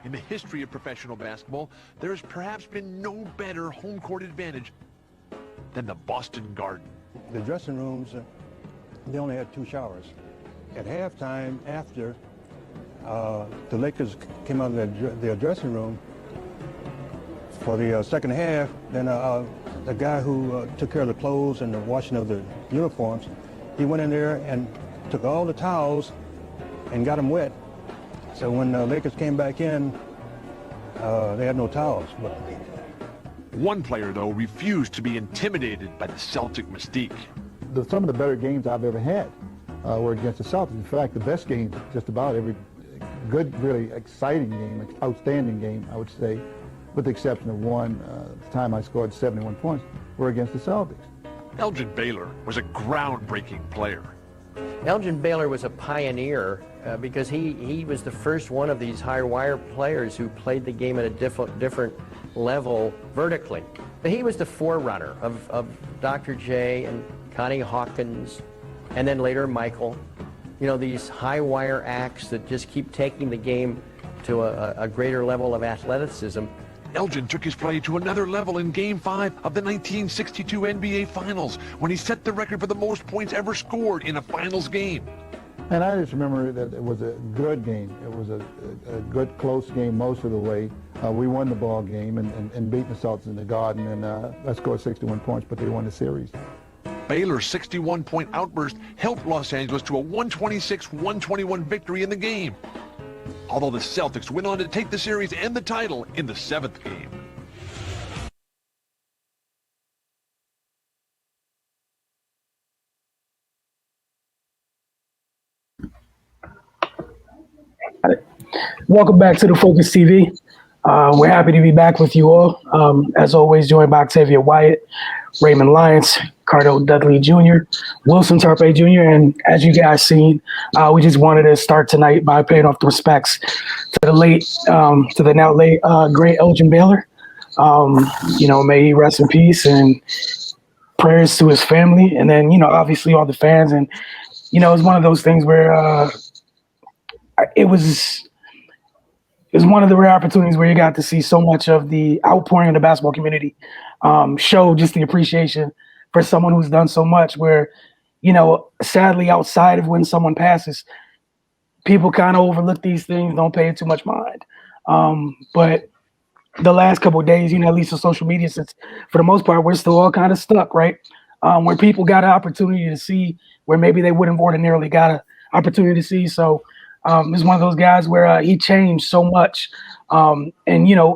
In the history of professional basketball, there has perhaps been no better home court advantage than the Boston Garden. The dressing rooms, they only had 2 showers. At halftime, after the Lakers came out of their dressing room for the second half, then the guy who took care of the clothes and the washing of the uniforms, he went in there and took all the towels and got them wet. So when the Lakers came back in, they had no towels. But one player, though, refused to be intimidated by the Celtic mystique. Some of the better games I've ever had were against the Celtics. In fact, the best game, just about every good, really exciting game, outstanding game, I would say, with the exception of one, the time I scored 71 points, were against the Celtics. Elgin Baylor was a groundbreaking player. Elgin Baylor was a pioneer because he was the first one of these high-wire players who played the game at a different level vertically. But he was the forerunner of Dr. J and Connie Hawkins, and then later Michael. You know, these high-wire acts that just keep taking the game to a greater level of athleticism. Elgin took his play to another level in Game 5 of the 1962 NBA Finals when he set the record for the most points ever scored in a finals game. And I just remember that it was a good game. It was a good, close game most of the way. We won the ball game and beat the Celtics in the Garden, and I scored 61 points, but they won the series. Baylor's 61-point outburst helped Los Angeles to a 126-121 victory in the game, although the Celtics went on to take the series and the title in the 7th game. Welcome back to the Focus TV. We're happy to be back with you all. As always, joined by Octavia Wyatt, Raymond Lyons, Cardell Dudley Jr., Wilson Tarpe Jr., and as you guys seen, we just wanted to start tonight by paying off the respects to the now late great Elgin Baylor. May he rest in peace, and prayers to his family, and then obviously all the fans. And it's one of those things where it was one of the rare opportunities where you got to see so much of the outpouring of the basketball community show just the appreciation for someone who's done so much, where, sadly, outside of when someone passes, people kind of overlook these things, don't pay it too much mind. But the last couple of days, at least on social media, since for the most part, we're still all kind of stuck, right? Where people got an opportunity to see where maybe they wouldn't have ordinarily got an opportunity to see. So it's one of those guys where he changed so much. And,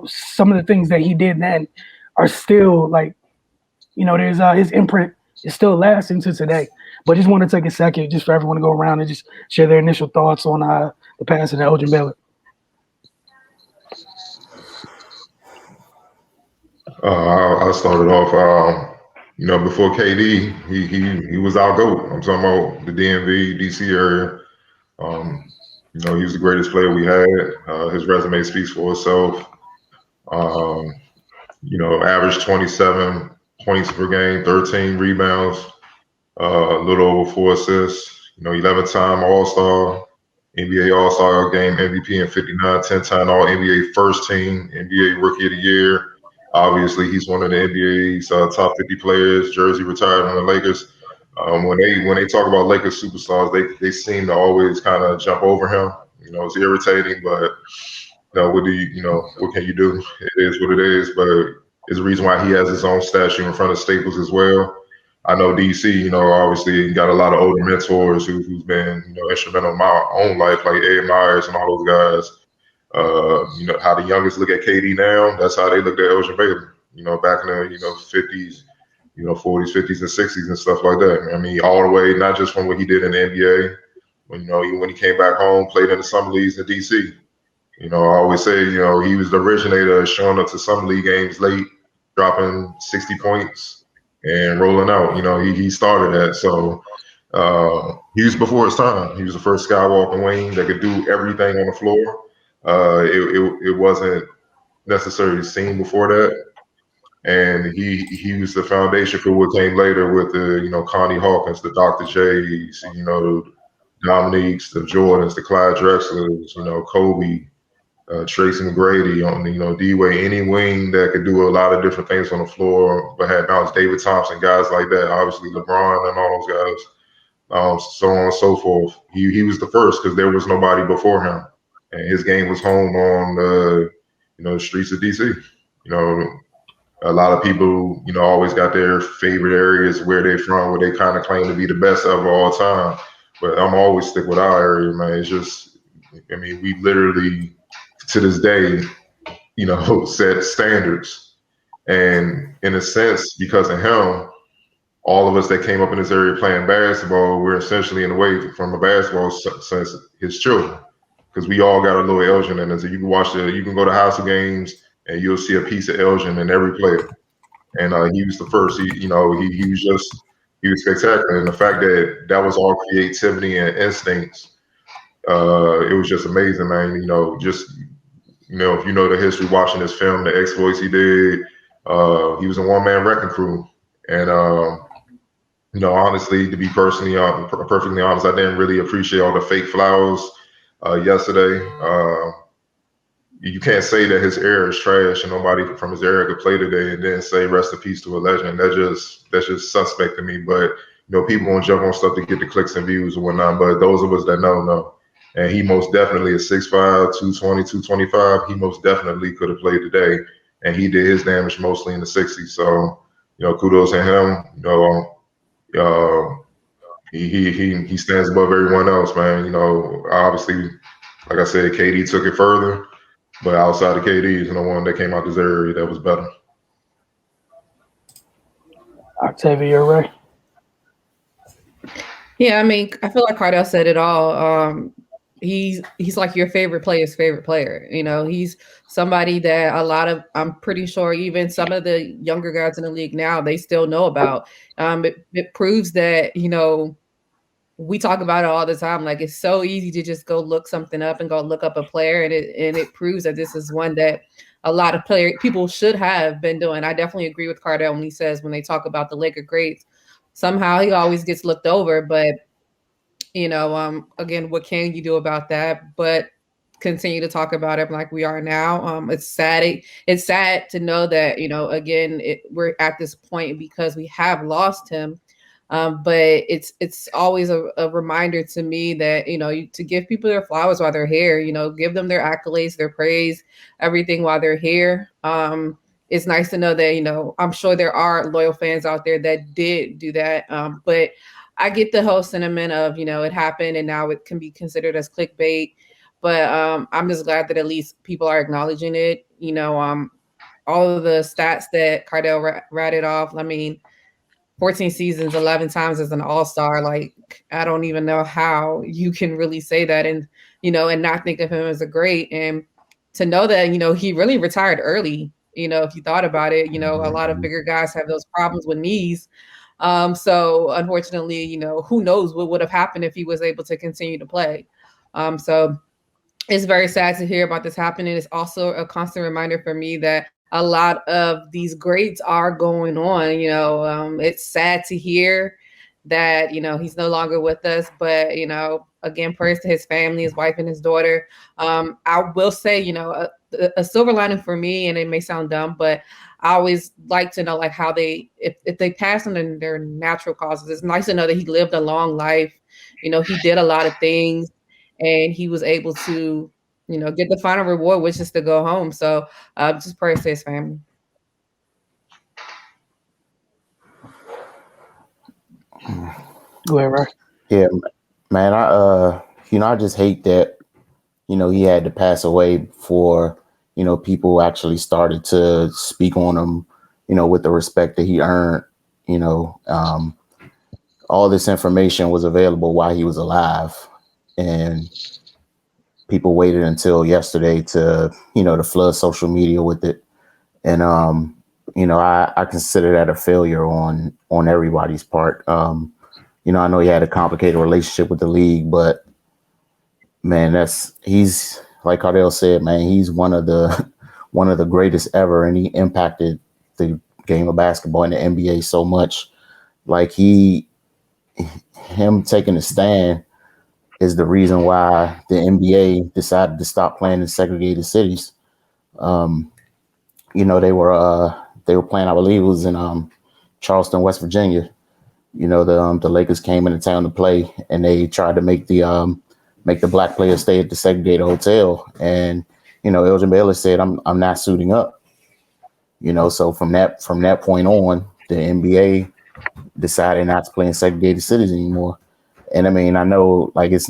some of the things that he did then are still there's his imprint is still lasting to today. But just want to take a second just for everyone to go around and just share their initial thoughts on the passing of Elgin Baylor. I started off, before KD, he was our GOAT. I'm talking about the DMV, DC area. He was the greatest player we had. His resume speaks for itself. Averaged 27 points per game, 13 rebounds, a little over 4 assists. 11-time All-Star, NBA All-Star Game MVP in '59, 10-time All-NBA First Team, NBA Rookie of the Year. Obviously, he's one of the NBA's top 50 players. Jersey retired on the Lakers. When they talk about Lakers superstars, they seem to always kind of jump over him. It's irritating, but what can you do? It is what it is. But it's the reason why he has his own statue in front of Staples as well. I know DC, obviously got a lot of older mentors who's been, instrumental in my own life, like Ed Myers and all those guys. How the youngest look at KD now, that's how they looked at Elgin Baylor, back in the 50s, 40s, 50s, and 60s and stuff like that. I mean, all the way, not just from what he did in the NBA, when he came back home, played in the summer leagues in DC. I always say, he was the originator of showing up to summer league games late, dropping 60 points and rolling out. He started that. So he was before his time. He was the first skywalking wing that could do everything on the floor. It wasn't necessarily seen before that. And he was the foundation for what came later with the, Connie Hawkins, the Dr. J's, the Dominiques, the Jordans, the Clyde Drexlers, Kobe, Tracy McGrady on, D-Way, any wing that could do a lot of different things on the floor, but had Bounce David Thompson, guys like that, obviously LeBron and all those guys, so on and so forth. He was the first because there was nobody before him. And his game was home on the streets of D.C. A lot of people, always got their favorite areas where they're from, where they kind of claim to be the best of all time. But I'm always stick with our area, man. It's just, we literally, to this day, set standards. And in a sense, because of him, all of us that came up in this area playing basketball, we're essentially, in a way, from a basketball sense, his children. Because we all got a little Elgin in us. So you can go to high school games and you'll see a piece of Elgin in every player. And he was the first. He was spectacular. And the fact that was all creativity and instincts, it was just amazing, man. If you know the history, watching this film, the exploits he did, he was a one-man wrecking crew. And honestly, to be perfectly honest, I didn't really appreciate all the fake flowers yesterday. You can't say that his era is trash and nobody from his era could play today and then say rest in peace to a legend. That's just suspect to me. But people won't jump on stuff to get the clicks and views and whatnot. But those of us that know. And he most definitely is 6'5", 220, 225. He most definitely could have played today. And he did his damage mostly in the 60s. So, kudos to him. He stands above everyone else, man. Obviously, like I said, KD took it further. But outside of KD, there's no one that came out this area that was better. Octavia, you're right. Yeah, I feel like Cardell said it all. He's like your favorite player's favorite player. He's somebody that I'm pretty sure even some of the younger guys in the league now, they still know about. It proves that, we talk about it all the time. Like, it's so easy to just go look something up and go look up a player. And it proves that this is one that a lot of people should have been doing. I definitely agree with Cardell when he says, when they talk about the Laker greats, somehow he always gets looked over. But, again, what can you do about that? But continue to talk about it like we are now. It's sad. It's sad to know that, again, we're at this point because we have lost him. But it's always a reminder to me that, to give people their flowers while they're here, give them their accolades, their praise, everything while they're here. It's nice to know that, I'm sure there are loyal fans out there that did do that. But I get the whole sentiment of, it happened and now it can be considered as clickbait. But I'm just glad that at least people are acknowledging it. All of the stats that Cardell ratted off, 14 seasons, 11 times as an all-star. Like, I don't even know how you can really say that and not think of him as a great. And to know that, he really retired early, if you thought about it, a lot of bigger guys have those problems with knees. So unfortunately, who knows what would have happened if he was able to continue to play. So it's very sad to hear about this happening. It's also a constant reminder for me that a lot of these greats are going on. It's sad to hear that, he's no longer with us, but, again, prayers to his family, his wife and his daughter. I will say, a silver lining for me, and it may sound dumb, but I always like to know like how if they pass on their natural causes, it's nice to know that he lived a long life. He did a lot of things and he was able to, get the final reward, which is to go home. So just prayers to his family. Go ahead, Ray. Yeah, man. I just hate that, he had to pass away before, people actually started to speak on him, with the respect that he earned. All this information was available while he was alive, and people waited until yesterday to flood social media with it. And, I consider that a failure on everybody's part. I know he had a complicated relationship with the league, but man, he's like Cardell said, man, he's one of the greatest ever. And he impacted the game of basketball in the NBA so much. Like him taking a stand is the reason why the NBA decided to stop playing in segregated cities. You know, they were playing, I believe it was in Charleston, West Virginia. You know, the Lakers came into town to play, and they tried to make the black players stay at the segregated hotel. And you know, Elgin Baylor said, "I'm not suiting up." You know, so from that point on, the NBA decided not to play in segregated cities anymore. And I mean, I know like it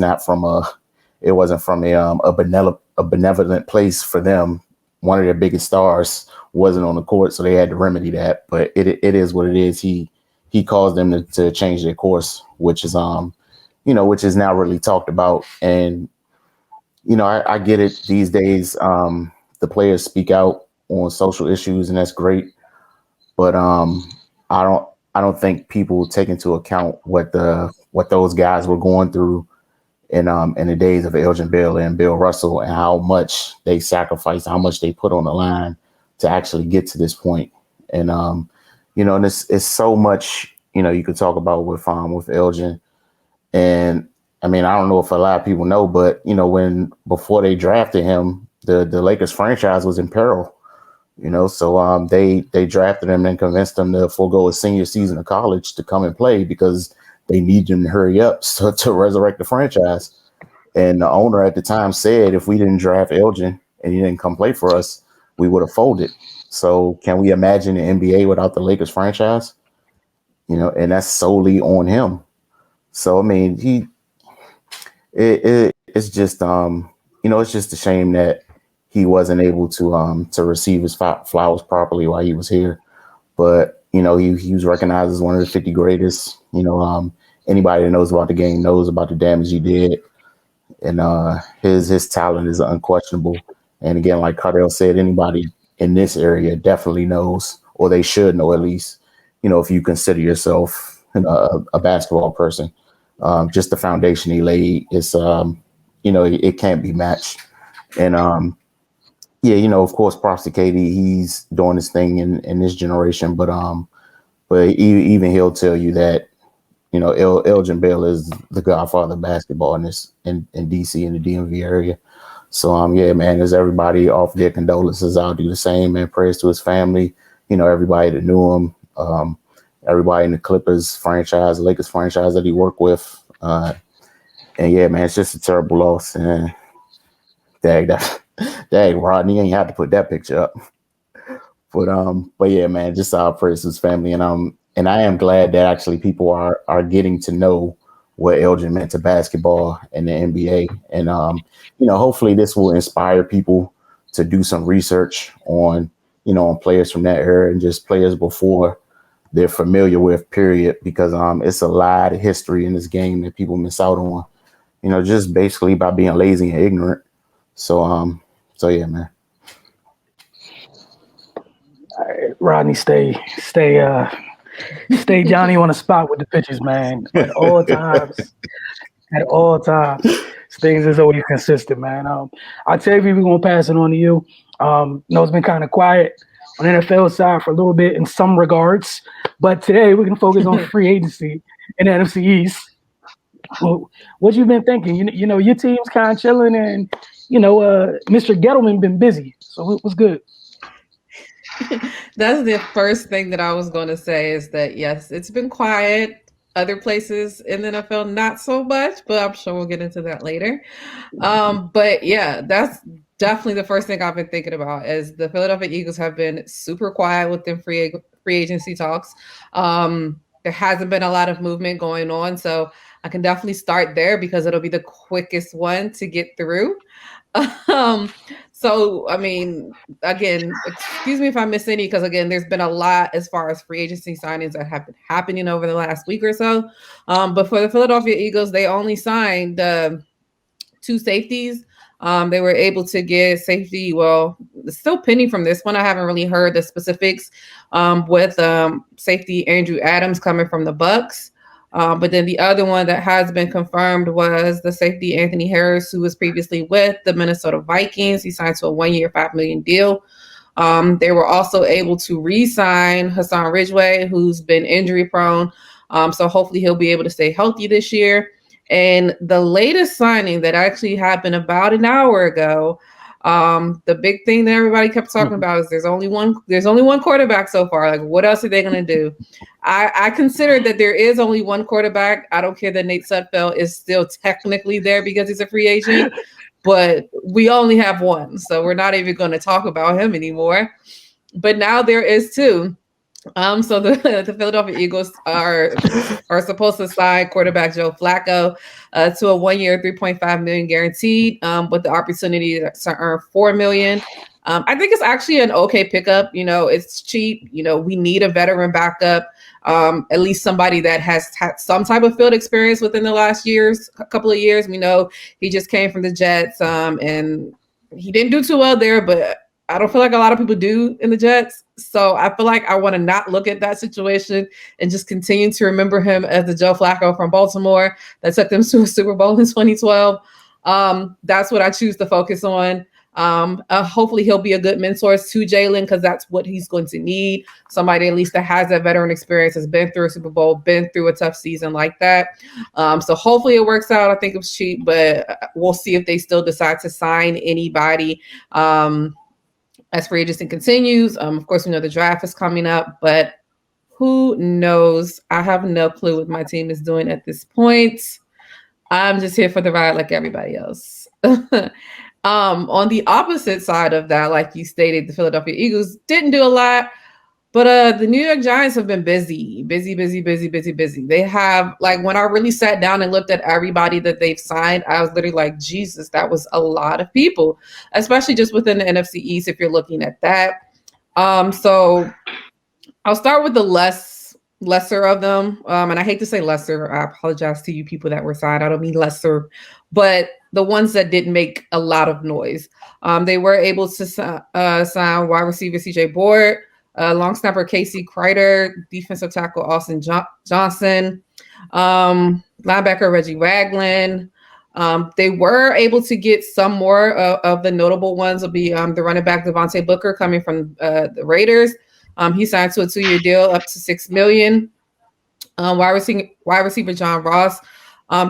wasn't from a benevolent place for them. One of their biggest stars wasn't on the court, so they had to remedy that. But it is what it is. He caused them to change their course, which is which is now really talked about. And you know, I get it these days. The players speak out on social issues, and that's great. But I don't think people take into account what those guys were going through in the days of Elgin Baylor and Bill Russell, and how much they sacrificed, how much they put on the line to actually get to this point. And you know, and it's so much, you know, you could talk about with Elgin. And I mean, I don't know if a lot of people know, but you know, before they drafted him, the Lakers franchise was in peril. You know, so they drafted him and convinced him to forego his senior season of college to come and play because they needed him to hurry up to resurrect the franchise. And the owner at the time said, if we didn't draft Elgin and he didn't come play for us, we would have folded. So can we imagine the NBA without the Lakers franchise? You know, and that's solely on him. So I mean, it's just you know, it's just a shame that he wasn't able to receive his flowers properly while he was here. But, you know, he was recognized as one of the 50 greatest. You know, anybody that knows about the game knows about the damage he did. And his talent is unquestionable. And again, like Cardell said, anybody in this area definitely knows, or they should know at least, you know, if you consider yourself a basketball person. Just the foundation he laid is, you know, it can't be matched. And yeah, you know, of course, props to KD. He's doing his thing in this generation, but even he'll tell you that, you know, Elgin Baylor is the godfather of basketball in DC and the DMV area. So yeah, man, as everybody offer their condolences, I'll do the same, man. Prayers to his family, you know, everybody that knew him, everybody in the Clippers franchise, Lakers franchise that he worked with, and yeah, man, it's just a terrible loss. And dang, Rodney ain't had to put that picture up. But yeah, man, just our prayers to his family, and I am glad that actually people are getting to know what Elgin meant to basketball and the NBA, and you know, hopefully this will inspire people to do some research on, you know, on players from that era and just players before they're familiar with, period, because it's a lot of history in this game that people miss out on, you know, just basically by being lazy and ignorant. So yeah, man. All right, Rodney, stay Johnny on the spot with the pitches, man. At all times. At all times. Things is always consistent, man. Octavia, we're gonna pass it on to you. No, it's been kind of quiet on the NFL side for a little bit in some regards, but today we can focus on free agency in the NFC East. What you been thinking? You know, your team's kind of chilling, and you know, Mr. Gettleman been busy. So what's good? That's the first thing that I was going to say is that, yes, it's been quiet. Other places in the NFL, not so much, but I'm sure we'll get into that later. But yeah, that's definitely the first thing I've been thinking about, is the Philadelphia Eagles have been super quiet with them free agency talks. There hasn't been a lot of movement going on, so I can definitely start there because it'll be the quickest one to get through. So, I mean, again, excuse me if I miss any, because again, there's been a lot as far as free agency signings that have been happening over the last week or so. But for the Philadelphia Eagles, they only signed 2 safeties. They were able to get safety. Well, it's still pending from this one. I haven't really heard the specifics with safety Andrew Adams coming from the Bucks. But then the other one that has been confirmed was the safety Anthony Harris, who was previously with the Minnesota Vikings. He signed to a 1-year, $5 million deal. They were also able to re-sign Hassan Ridgeway, who's been injury prone. So hopefully he'll be able to stay healthy this year. And the latest signing that actually happened about an hour ago, the big thing that everybody kept talking about is there's only one quarterback so far. Like, what else are they going to do? I consider that there is only one quarterback. I don't care that Nate Sudfeld is still technically there because he's a free agent, but we only have one. So we're not even going to talk about him anymore. But now there is two. So the Philadelphia Eagles are supposed to sign quarterback Joe Flacco to a 1-year, $3.5 million guaranteed, with the opportunity to earn $4 million. I think it's actually an okay pickup. You know, it's cheap. You know, we need a veteran backup, at least somebody that has had some type of field experience within the last couple of years. We know he just came from the Jets, and he didn't do too well there, but I don't feel like a lot of people do in the Jets. So I feel like I want to not look at that situation and just continue to remember him as the Joe Flacco from Baltimore that took them to a Super Bowl in 2012. That's what I choose to focus on. Hopefully he'll be a good mentor to Jalen, because that's what he's going to need. Somebody at least that has that veteran experience, has been through a Super Bowl, been through a tough season like that. So hopefully it works out. I think it's cheap, but we'll see if they still decide to sign anybody as free agency continues. Of course, we know the draft is coming up, but who knows? I have no clue what my team is doing at this point. I'm just here for the ride like everybody else. On the opposite side of that, like you stated, the Philadelphia Eagles didn't do a lot, but the New York Giants have been busy. They have, like, when I really sat down and looked at everybody that they've signed, I was literally like, Jesus, that was a lot of people, especially just within the NFC East if you're looking at that. So I'll start with the lesser of them. And I hate to say lesser. I apologize to you people that were signed. I don't mean lesser, but the ones that didn't make a lot of noise. They were able to sign wide receiver CJ Board, long snapper Casey Kreider, defensive tackle Austin Johnson, linebacker Reggie Ragland. They were able to get some more of the notable ones. Will be the running back Devontae Booker coming from the Raiders. He signed to a 2-year deal up to $6 million. Wide receiver John Ross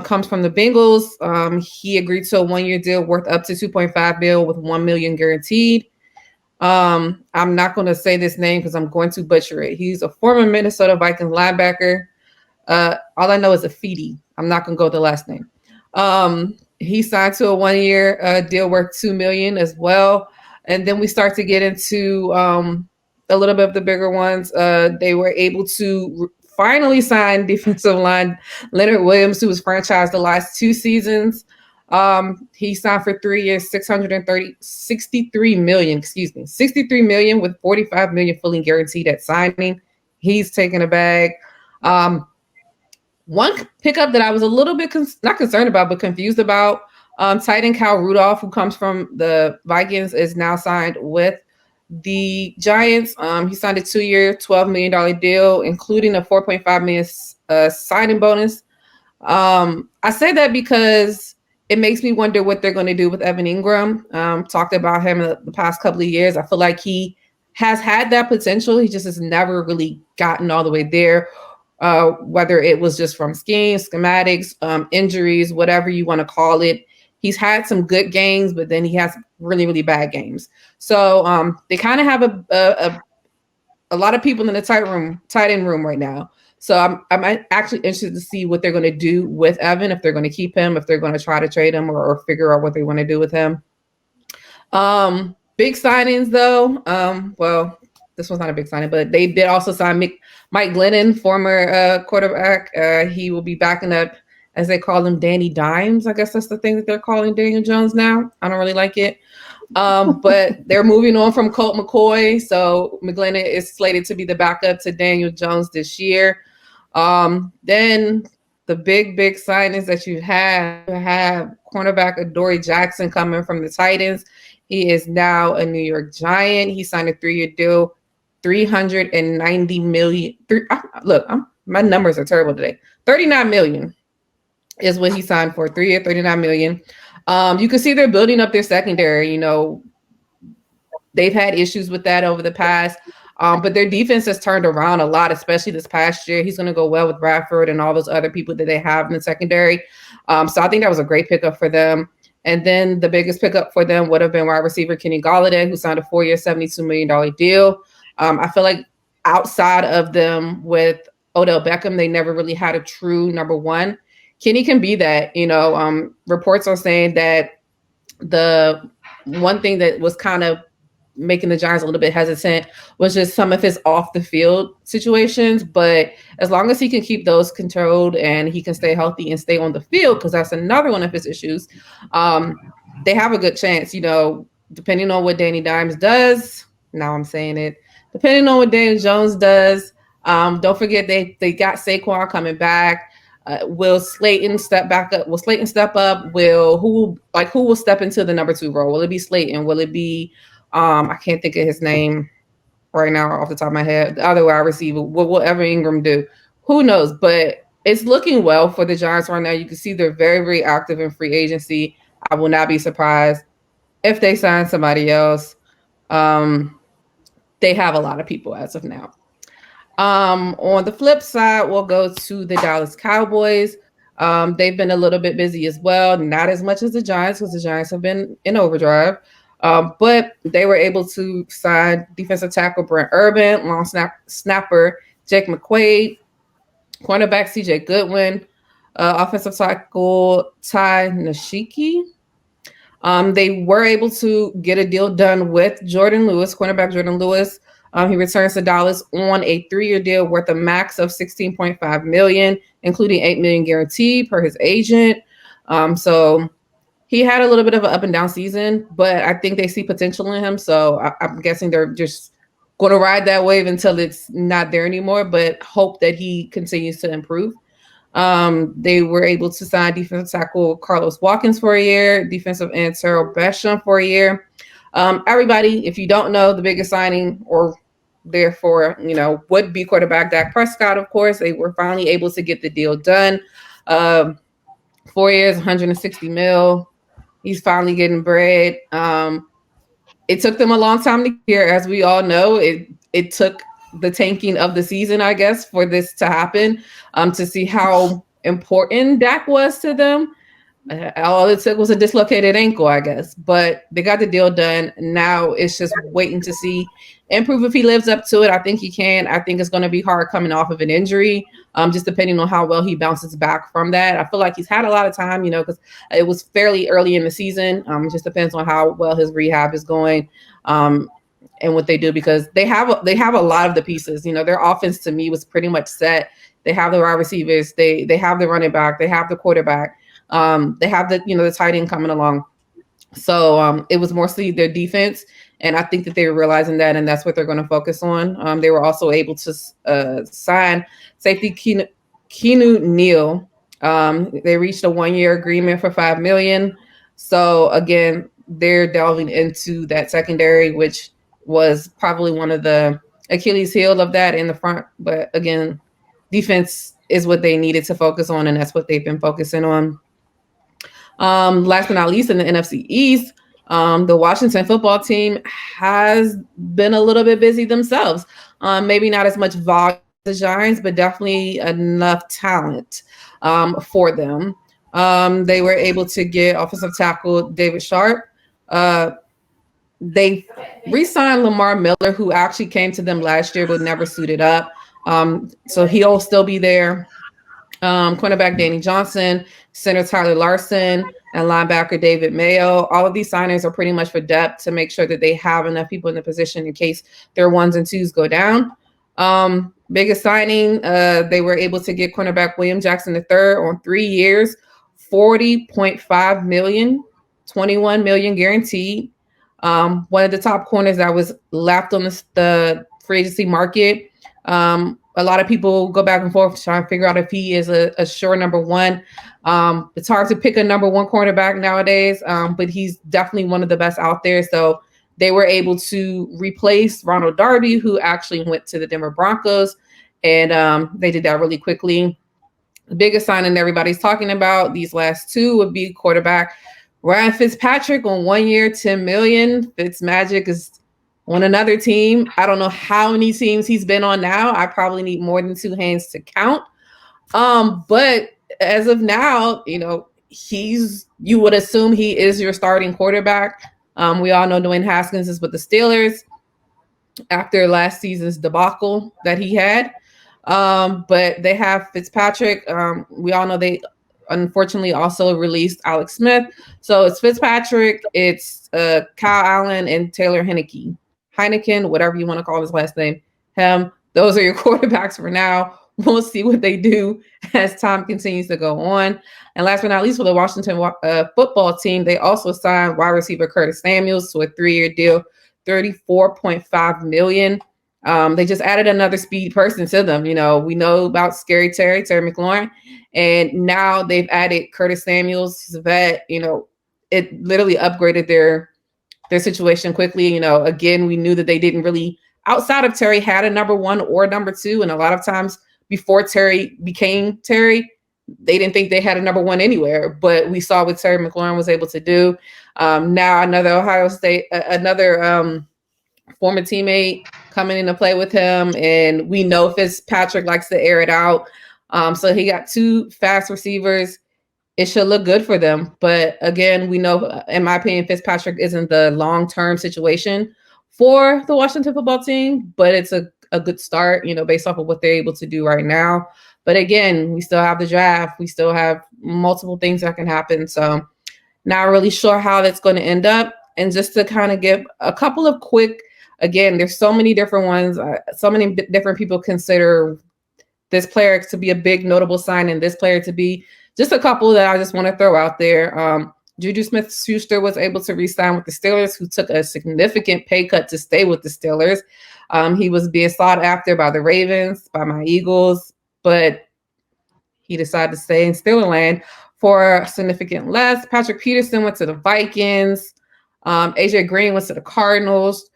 comes from the Bengals. He agreed to a 1-year deal worth up to $2.5 million with $1 million guaranteed. I'm not going to say this name because I'm going to butcher it. He's a former Minnesota Vikings linebacker. All I know is Afidi. I'm not going to go with the last name. He signed to a 1-year deal worth $2 million as well. And then we start to get into a little bit of the bigger ones. They were able to finally sign defensive line Leonard Williams, who was franchised the last 2 seasons. He signed for 3 years, $63 million with $45 million fully guaranteed at signing. He's taking a bag. One pickup that I was a little bit not concerned about, but confused about, tight end Kyle Rudolph, who comes from the Vikings, is now signed with the Giants. He signed a 2-year, $12 million deal, including a $4.5 million signing bonus. I say that because it makes me wonder what they're going to do with Evan Ingram. Talked about him in the past couple of years. I feel like he has had that potential. He just has never really gotten all the way there, whether it was just from schematics, injuries, whatever you want to call it. He's had some good games, but then he has really, really bad games. So they kind of have a lot of people in the tight end room right now. So I'm actually interested to see what they're going to do with Evan, if they're going to keep him, if they're going to try to trade him or figure out what they want to do with him. Big signings, though. Well, this one's not a big signing, but they did also sign Mike Glennon, former quarterback. He will be backing up, as they call him, Danny Dimes. I guess that's the thing that they're calling Daniel Jones now. I don't really like it. But they're moving on from Colt McCoy. So McGlennon is slated to be the backup to Daniel Jones this year. Then the big signings that you have cornerback Adoree Jackson coming from the Titans. He is now a New York Giant. He signed a 3-year deal, $390 million. My numbers are terrible today. $39 million is what he signed for. 3-year, $39 million. You can see they're building up their secondary. You know, they've had issues with that over the past. But their defense has turned around a lot, especially this past year. He's going to go well with Bradford and all those other people that they have in the secondary. So I think that was a great pickup for them. And then the biggest pickup for them would have been wide receiver Kenny Galladen, who signed a 4-year, $72 million deal. I feel like outside of them with Odell Beckham, they never really had a true number one. Kenny can be that. Reports are saying that the one thing that was kind of making the Giants a little bit hesitant was just some of his off the field situations. But as long as he can keep those controlled and he can stay healthy and stay on the field, because that's another one of his issues, they have a good chance, depending on what Danny Dimes does. Now I'm saying it. Depending on what Daniel Jones does. Don't forget they got Saquon coming back. Will Slayton step back up? Will Slayton step up? Who will step into the number 2 role? Will it be Slayton? Will it be I can't think of his name right now off the top of my head. The other wide receiver. What will Evan Ingram do? Who knows? But it's looking well for the Giants right now. You can see they're very, very active in free agency. I will not be surprised if they sign somebody else. They have a lot of people as of now. On the flip side, we'll go to the Dallas Cowboys. They've been a little bit busy as well. Not as much as the Giants, because the Giants have been in overdrive. But they were able to sign defensive tackle Brent Urban, long snapper Jake McQuaid, cornerback CJ Goodwin, offensive tackle Ty Nashiki. They were able to get a deal done with Jordan Lewis, cornerback Jordan Lewis. He returns to Dallas on a 3-year deal worth a max of $16.5 million, including $8 million guaranteed per his agent. So he had a little bit of an up and down season, but I think they see potential in him. So I'm guessing they're just going to ride that wave until it's not there anymore, but hope that he continues to improve. They were able to sign defensive tackle Carlos Watkins for a year, defensive end Terrell Basham for a year. Everybody, if you don't know, the biggest signing or therefore, would be quarterback Dak Prescott, of course. They were finally able to get the deal done. 4 years, $160 million. He's finally getting bread. It took them a long time to get here, as we all know. It took the tanking of the season, I guess, for this to happen, to see how important Dak was to them. All it took was a dislocated ankle, I guess. But they got the deal done. Now it's just waiting to see improve if he lives up to it. I think he can. I think it's going to be hard coming off of an injury, just depending on how well he bounces back from that. I feel like he's had a lot of time, because it was fairly early in the season. It just depends on how well his rehab is going and what they do, because they have a lot of the pieces. Their offense to me was pretty much set. They have the wide receivers. They have the running back. They have the quarterback. They have the tight end coming along. So it was mostly their defense. And I think that they were realizing that, and that's what they're going to focus on. They were also able to sign safety Keanu Neal. They reached a 1-year agreement for $5 million. So again, they're delving into that secondary, which was probably one of the Achilles heel of that in the front. But again, defense is what they needed to focus on, and that's what they've been focusing on. Last but not least, in the NFC East, the Washington football team has been a little bit busy themselves. Maybe not as much volume as the Giants, but definitely enough talent for them. They were able to get offensive tackle David Sharp. They re-signed Lamar Miller, who actually came to them last year but never suited up. So he'll still be there. Cornerback Danny Johnson, center Tyler Larson, and linebacker David Mayo. All of these signings are pretty much for depth to make sure that they have enough people in the position in case their 1s and 2s go down. Biggest signing, they were able to get cornerback William Jackson III on 3 years, $40.5 million, $21 million guaranteed. One of the top corners that was left on the free agency market. A lot of people go back and forth trying to figure out if he is a sure number one. It's hard to pick a number one cornerback nowadays, but he's definitely one of the best out there. So they were able to replace Ronald Darby, who actually went to the Denver Broncos, and they did that really quickly. The biggest signing everybody's talking about these last two would be quarterback Ryan Fitzpatrick on 1 year, $10 million. Fitzmagic is on another team. I don't know how many teams he's been on now. I probably need more than 2 hands to count. But as of now, you know, you would assume he is your starting quarterback. We all know Dwayne Haskins is with the Steelers after last season's debacle that he had. But they have Fitzpatrick. We all know they unfortunately also released Alex Smith. So it's Fitzpatrick, it's Kyle Allen, and Taylor Heineken, whatever you want to call his last name. Those are your quarterbacks for now. We'll see what they do as time continues to go on. And last but not least, for the Washington football team, they also signed wide receiver Curtis Samuels to a 3-year deal, $34.5 million. They just added another speed person to them. You know, we know about Scary Terry McLaurin, and now they've added Curtis Samuels. He's a vet. You know, it literally upgraded their situation quickly. You know, again, we knew that they didn't really, outside of Terry, had a number 1 or number 2, and a lot of times before Terry became Terry, they didn't think they had a number 1 anywhere. But we saw what Terry McLaurin was able to do. Now another Ohio State, former teammate coming in to play with him, and we know Fitzpatrick likes to air it out. So he got 2 fast receivers. It should look good for them. But again, we know, in my opinion, Fitzpatrick isn't the long-term situation for the Washington football team, but it's a good start, you know, based off of what they're able to do right now. But again, we still have the draft. We still have multiple things that can happen. So not really sure how that's going to end up. And just to kind of give a couple of quick, again, there's so many different ones. So many different people consider this player to be a big notable sign and this player to be just a couple that I just want to throw out there. Juju Smith-Schuster was able to re-sign with the Steelers, who took a significant pay cut to stay with the Steelers. He was being sought after by the Ravens, by my Eagles, but he decided to stay in Steelerland for significant less. Patrick Peterson went to the Vikings. AJ Green went to the Cardinals.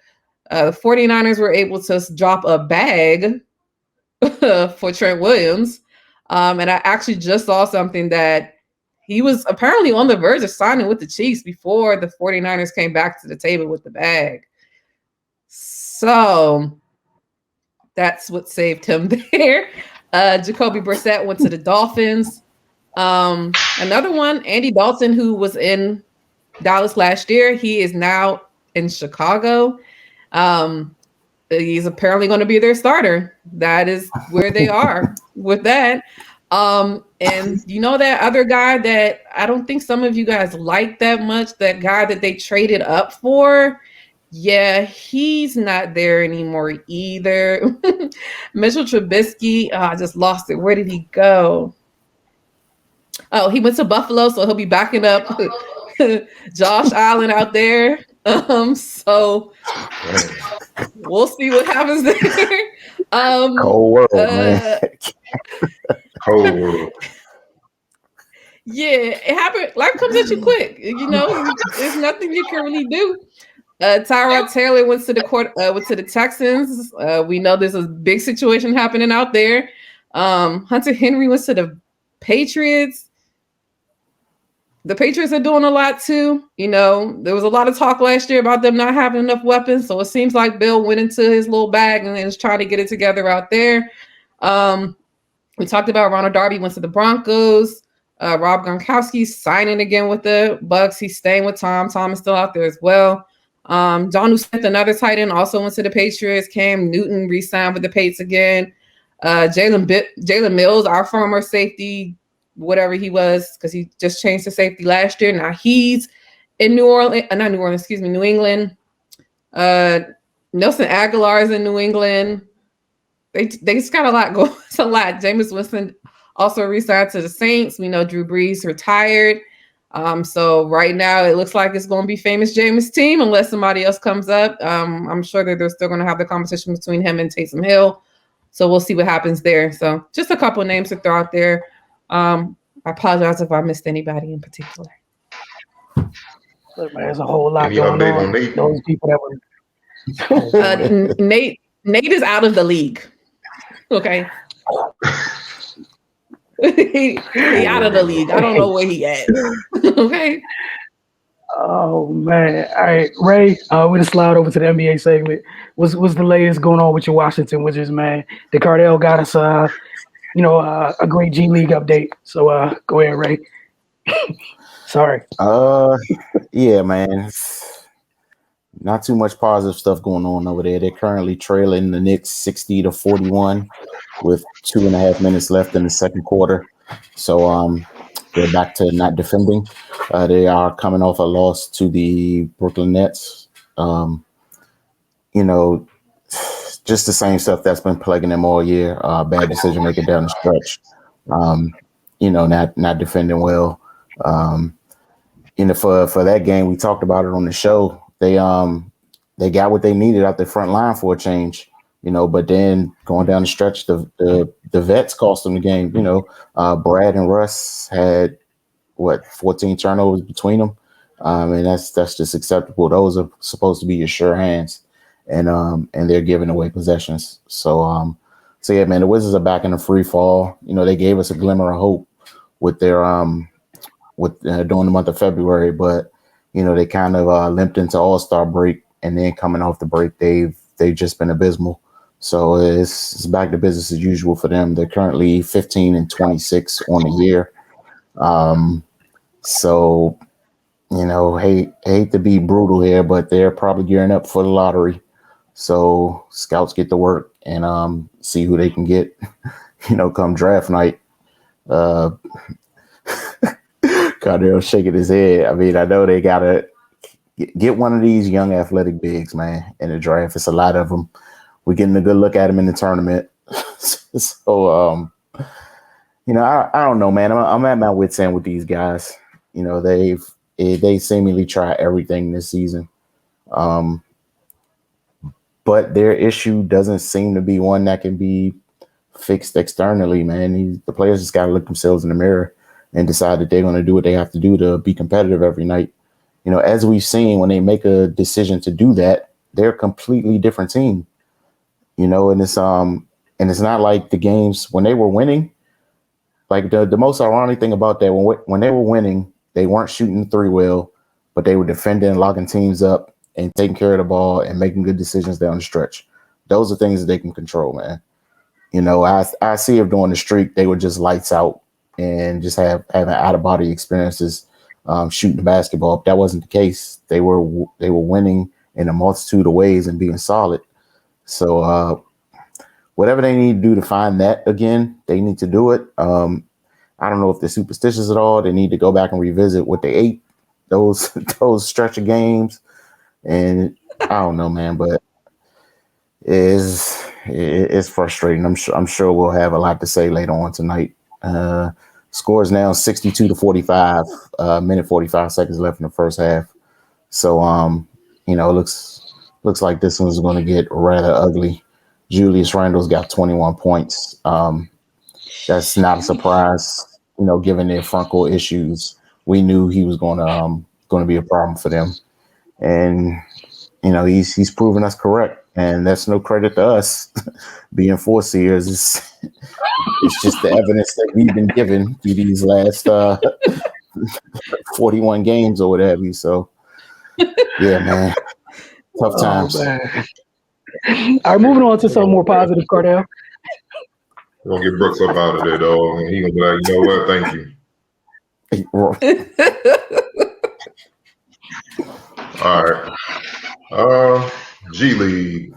The 49ers were able to drop a bag for Trent Williams. And I actually just saw something that he was apparently on the verge of signing with the Chiefs before the 49ers came back to the table with the bag. So that's what saved him there. Jacoby Brissett went to the Dolphins. Another one, Andy Dalton, who was in Dallas last year. He is now in Chicago. He's apparently going to be their starter. That is where they are with that. And you know that other guy that I don't think some of you guys like that much, that guy that they traded up for? Yeah, he's not there anymore either. Mitchell Trubisky, I just lost it. Where did he go? Oh, he went to Buffalo, so he'll be backing up Josh Allen out there. So we'll see what happens there. Cold world, man. Cold world. Yeah, it happened. Life comes at you quick. You know, there's nothing you can really do. Tyrod Taylor went to the Texans. We know there's a big situation happening out there. Hunter Henry went to the Patriots. The Patriots are doing a lot too. You know, there was a lot of talk last year about them not having enough weapons. So it seems like Bill went into his little bag and is trying to get it together out there. We talked about Ronald Darby went to the Broncos. Rob Gronkowski's signing again with the Bucs. He's staying with Tom. Tom is still out there as well. Jonnu Smith, another tight end, also went to the Patriots. Cam Newton re-signed with the Patriots again. Jalen Mills, our former safety, whatever he was, because he just changed to safety last year. Now he's in New England. Nelson Aguilar is in New England. They just got a lot going. It's a lot. Jameis Winston also re-signed to the Saints. We know Drew Brees retired. So right now it looks like it's going to be famous Jameis team unless somebody else comes up. I'm sure that they're still going to have the competition between him and Taysom Hill. So we'll see what happens there. So just a couple of names to throw out there. I apologize if I missed anybody in particular. Look, man, there's a whole lot going on. Those people that were Nate is out of the league. Okay. he out of the league. I don't know where he at. Okay. Oh man! All right, Ray. We're gonna slide over to the NBA segment. What's the latest going on with your Washington Wizards, man? The Cardell got us, a great G League update. So go ahead, Ray. Sorry. Yeah, man. Not too much positive stuff going on over there. They're currently trailing the Knicks 60-41 with 2.5 minutes left in the second quarter. So they're back to not defending. They are coming off a loss to the Brooklyn Nets. Just the same stuff that's been plaguing them all year. Bad decision making down the stretch. Not defending well. For that game, we talked about it on the show. They got what they needed out their front line for a change, but then going down the stretch, the vets cost them the game. Brad and Russ had 14 turnovers between them. And that's just acceptable. Those are supposed to be your sure hands, and they're giving away possessions. So yeah, man, the Wizards are back in the free fall. They gave us a glimmer of hope with their during the month of February, but they kind of limped into All-Star break, and then coming off the break, they've just been abysmal. So it's back to business as usual for them. They're currently 15-26 on the year. So hate to be brutal here, but they're probably gearing up for the lottery. So scouts get to work and see who they can get, come draft night. Cardell shaking his head. I mean, I know they gotta get one of these young athletic bigs, man, in the draft. It's a lot of them. We're getting a good look at them in the tournament. So, I don't know, man. I'm at my wit's end with these guys. They seemingly try everything this season, but their issue doesn't seem to be one that can be fixed externally, man. The players just got to look themselves in the mirror and decide that they're going to do what they have to do to be competitive every night. As we've seen, when they make a decision to do that, they're a completely different team. And it's not like the games when they were winning. Like the most ironic thing about that, when they were winning, they weren't shooting the three well, but they were defending, locking teams up, and taking care of the ball and making good decisions down the stretch. Those are things that they can control, man. I see if during the streak they were just lights out and just having out of body experiences shooting the basketball. If that wasn't the case, they were winning in a multitude of ways and being solid. So whatever they need to do to find that again, they need to do it. I don't know if they're superstitious at all. They need to go back and revisit what they ate those stretch of games. And I don't know, man, but it's frustrating. I'm sure we'll have a lot to say later on tonight. Score is now 62-45, minute 45 seconds left in the first half. So, looks like this one's going to get rather ugly. Julius Randle's got 21 points. That's not a surprise, given their front court issues. We knew he was going to be a problem for them. And, he's proven us correct. And that's no credit to us being foreseers. It's just the evidence that we've been given through these last 41 games or whatever. So, yeah, man. Tough times. All right, moving on to something more positive, Cardell. We're going to get Brooks up out of there, though. And he's going to be like, you know what? Thank you. All right. G League.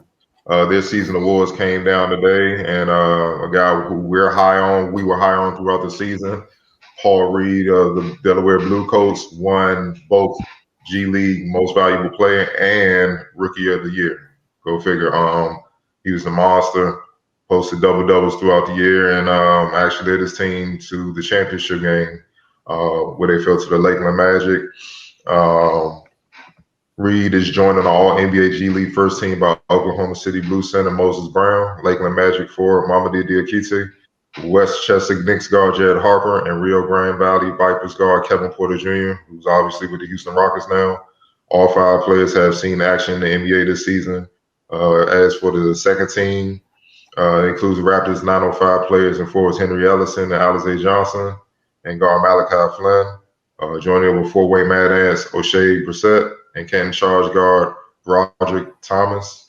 Their season awards came down today, and a guy who we were high on throughout the season, Paul Reed of the Delaware Blue Coats, won both G League Most Valuable Player and Rookie of the Year. Go figure. He was a monster, posted double-doubles throughout the year, and actually led his team to the championship game where they fell to the Lakeland Magic. Reed is joined on the All-NBA G League first team by Oklahoma City Blue center Moses Brown, Lakeland Magic forward Mamadi Diakite, Westchester Knicks guard Jared Harper, and Rio Grande Valley Vipers guard Kevin Porter Jr., who's obviously with the Houston Rockets now. All five players have seen action in the NBA this season. As for the second team, it includes Raptors 905 players and forwards Henry Ellison and Alize Johnson, and guard Malachi Flynn. Joining him with four-way Mad Ants, O'Shea Brissett, and Canton Charge guard Roderick Thomas.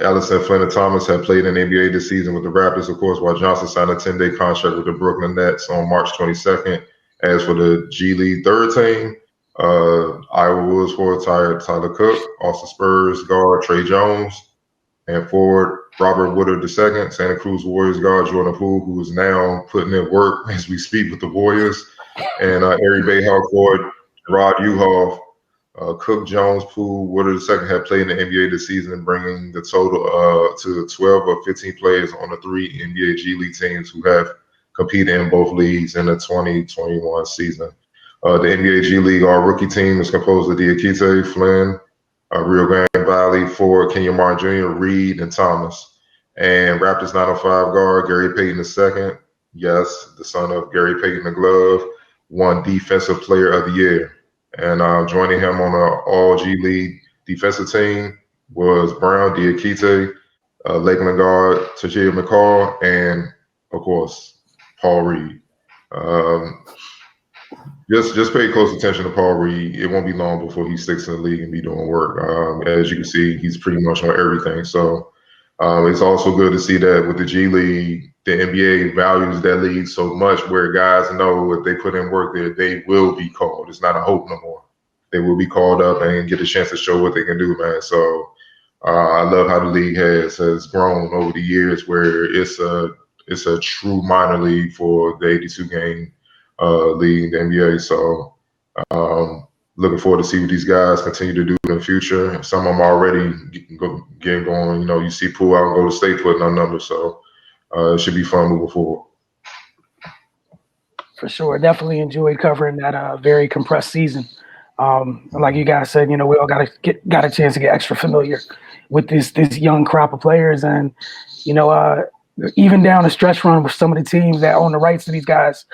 Ellison, Flynn, and Thomas have played in the NBA this season with the Raptors, of course, while Johnson signed a 10-day contract with the Brooklyn Nets on March 22nd. As for the G League third team, Iowa Woods forward Tyler Cook, Austin Spurs guard Trey Jones, and forward Robert Woodard II, Santa Cruz Warriors guard Jordan Poole, who is now putting in work as we speak with the Warriors, and Erie Bayhawk forward Rod Uhoff. Cook, Jones, Poole, Woodard II have played in the NBA this season, bringing the total to 12 or 15 players on the 3 NBA G League teams who have competed in both leagues in the 2021 season. The NBA G League All-Rookie team is composed of Diakite, Flynn, Rio Grande Valley, Ford, Kenyon Martin Jr., Reed, and Thomas. And Raptors 905 guard Gary Payton II, yes, the son of Gary Payton the Glove, won Defensive Player of the Year. And joining him on an all-G League defensive team was Brown, Diakite, Lakeland guard Tajir McCall, and, of course, Paul Reed. Just pay close attention to Paul Reed. It won't be long before he sticks in the league and be doing work. As you can see, he's pretty much on everything. So it's also good to see that with the G League, the NBA values that league so much where guys know if they put in work there, they will be called. It's not a hope no more. They will be called up and get a chance to show what they can do, man. So I love how the league has grown over the years where it's a true minor league for the 82-game league, the NBA. So looking forward to see what these guys continue to do in the future. Some of them already getting going. You know, you see Poole out and go to state putting on numbers. So it should be fun moving forward. For sure. Definitely enjoyed covering that very compressed season. Like you guys said, you know, we all got a chance to get extra familiar with this young crop of players. And, you know, even down the stretch run with some of the teams that own the rights to these guys,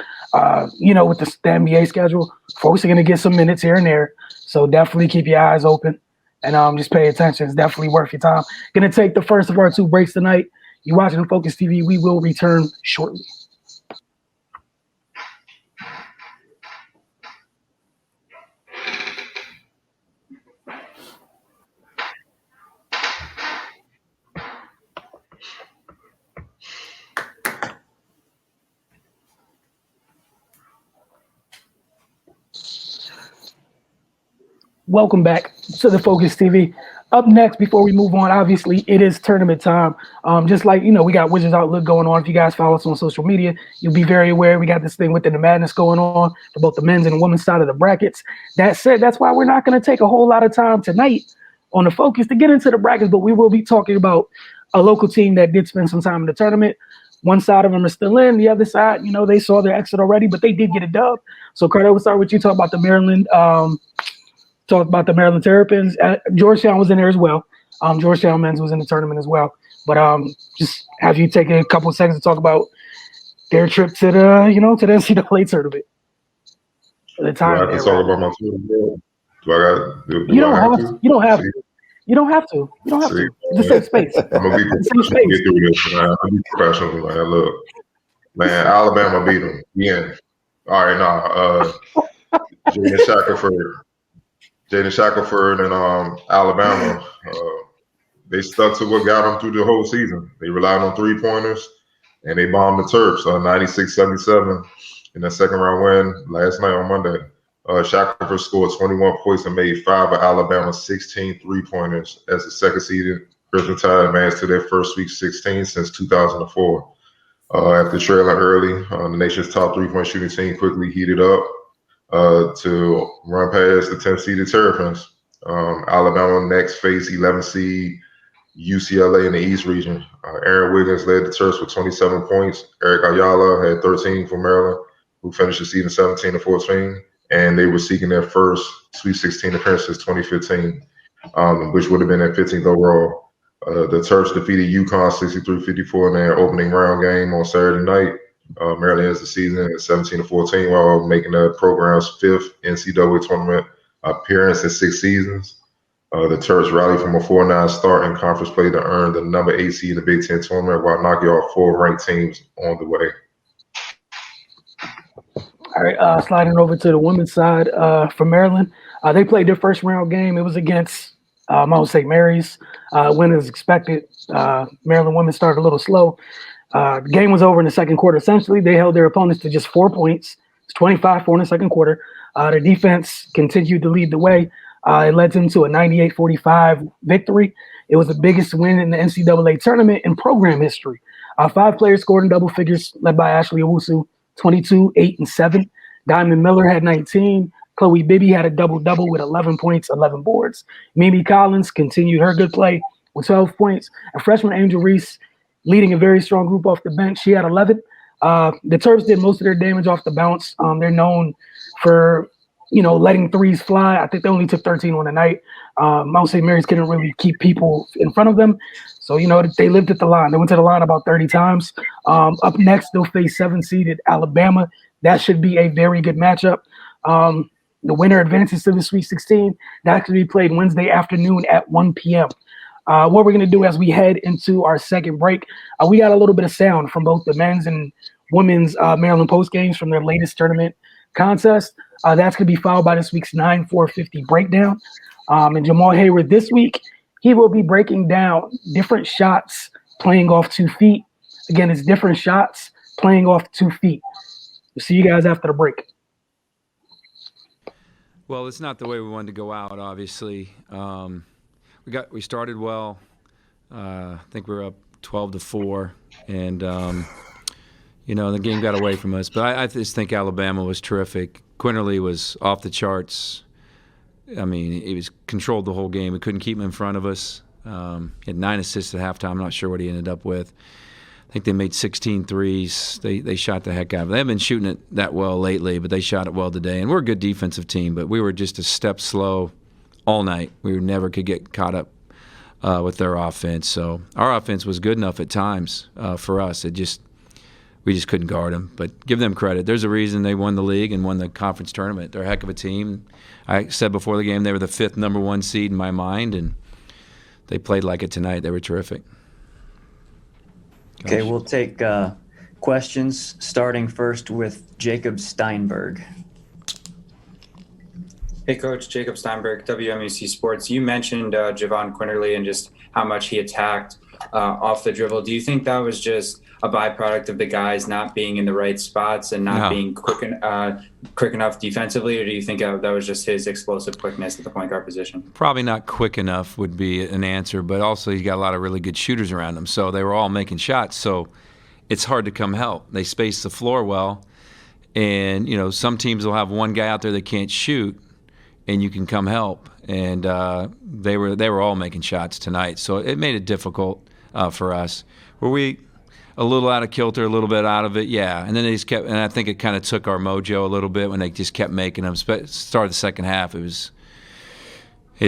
you know, with the NBA schedule, folks are going to get some minutes here and there. So definitely keep your eyes open and just pay attention. It's definitely worth your time. Going to take the first of our 2 breaks tonight. You're watching Focus TV. We will return shortly. Welcome back to the Focus TV. Up next, before we move on, obviously it is tournament time. Just like, you know, we got Wizards Outlook going on. If you guys follow us on social media, you'll be very aware we got this thing within the madness going on for both the men's and the women's side of the brackets. That said, that's why we're not going to take a whole lot of time tonight on the Focus to get into the brackets, but we will be talking about a local team that did spend some time in the tournament. One side of them is still in. The other side, you know, they saw their exit already, but they did get a dub. So, Cardell, we'll start with you. Talk about the Maryland Terrapins. Georgetown was in there as well. Georgetown men's was in the tournament as well. But just have you take a couple of seconds to talk about their trip to the, you know, to the NCAA tournament. The time. Do I have to talk about my tournament? You don't have to. You don't have to. You don't have to. It's a safe space. I'm gonna be professional. Get through this, man. I'm gonna be professional, man. Look, man, Alabama beat them. Yeah. All right, Jaden Shackelford and Alabama, they stuck to what got them through the whole season. They relied on 3-pointers, and they bombed the Terps 96-77 in the second round win last night on Monday. Shackelford scored 21 points and made 5 of Alabama's 16 3-pointers as the second-seeded Crimson Tide advanced to their first Sweet 16 since 2004. After trailing early, the nation's top 3-point shooting team quickly heated up to run past the 10th-seeded Terrapins. Alabama next faced 11th-seed UCLA in the East region. Aaron Wiggins led the Terps with 27 points. Eric Ayala had 13 for Maryland, who finished the season 17-14, and they were seeking their first Sweet 16 appearance since 2015, which would have been their 15th overall. The Terps defeated UConn 63-54 in their opening round game on Saturday night. Maryland ends the season at 17-14 while making the program's 5th NCAA tournament appearance in 6 seasons. The Terps rallied from a 4-9 start in conference play to earn the number 8 seed in the Big Ten tournament while knocking off 4 ranked teams on the way. All right, sliding over to the women's side for Maryland. They played their first round game. It was against Mount St. Mary's. Win as expected. Maryland women started a little slow. The game was over in the second quarter. Essentially, they held their opponents to just 4 points. It's 25-4 in the second quarter. Their defense continued to lead the way. It led them to a 98-45 victory. It was the biggest win in the NCAA tournament in program history. 5 players scored in double figures, led by Ashley Owusu, 22, 8, and 7. Diamond Miller had 19. Chloe Bibby had a double-double with 11 points, 11 boards. Mimi Collins continued her good play with 12 points. And freshman Angel Reese, leading a very strong group off the bench, she had 11. The Terps did most of their damage off the bounce. They're known for, letting threes fly. I think they only took 13 on the night. Mount St. Mary's couldn't really keep people in front of them. So, they lived at the line. They went to the line about 30 times. Up next, they'll face 7-seeded Alabama. That should be a very good matchup. The winner advances to the Sweet 16. That could be played Wednesday afternoon at 1 p.m. What we're going to do as we head into our second break, we got a little bit of sound from both the men's and women's Maryland Post games from their latest tournament contest. That's going to be followed by this week's 9-4-50 breakdown. And Jamal Hayward this week, he will be breaking down different shots playing off 2 feet. Again, it's different shots playing off 2 feet. We'll see you guys after the break. Well, it's not the way we wanted to go out, obviously. We started well. I think we were up 12-4, and the game got away from us. But I just think Alabama was terrific. Quinterly was off the charts. I mean, he was controlled the whole game. We couldn't keep him in front of us. He had 9 assists at halftime. I'm not sure what he ended up with. I think they made 16 threes. They shot the heck out of it. They haven't been shooting it that well lately, but they shot it well today. And we're a good defensive team, but we were just a step slow all night. We never could get caught up with their offense. So our offense was good enough at times for us. We just couldn't guard them. But give them credit. There's a reason they won the league and won the conference tournament. They're a heck of a team. I said before the game they were the 5th number 1 seed in my mind, and they played like it tonight. They were terrific. Okay, we'll take questions, starting first with Jacob Steinberg. Hey, Coach. Jacob Steinberg, WMUC Sports. You mentioned Javon Quinterly and just how much he attacked off the dribble. Do you think that was just a byproduct of the guys not being in the right spots and not being quick enough defensively, or do you think that was just his explosive quickness at the point guard position? Probably not quick enough would be an answer, but also he's got a lot of really good shooters around him, so they were all making shots, so it's hard to come help. They space the floor well, and some teams will have one guy out there that can't shoot, and you can come help, and they were all making shots tonight, so it made it difficult for us. Were we a little out of kilter, a little bit out of it? Yeah. And then they just kept, and I think it kind of took our mojo a little bit when they just kept making them. Started the second half, it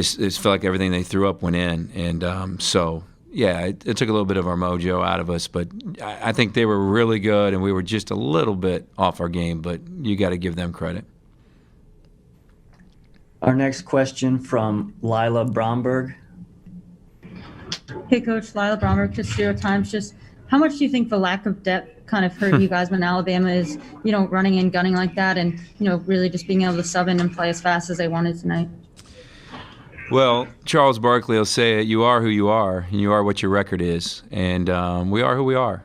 felt like everything they threw up went in. And so, yeah, it took a little bit of our mojo out of us. But I think they were really good, and we were just a little bit off our game. But you got to give them credit. Our next question from Lila Bromberg. Hey, Coach. Lila Bromberg, just 0 Times. Just how much do you think the lack of depth kind of hurt you guys when Alabama is, running and gunning like that and, really just being able to sub in and play as fast as they wanted tonight? Well, Charles Barkley will say it, you are who you are, and you are what your record is. And we are who we are.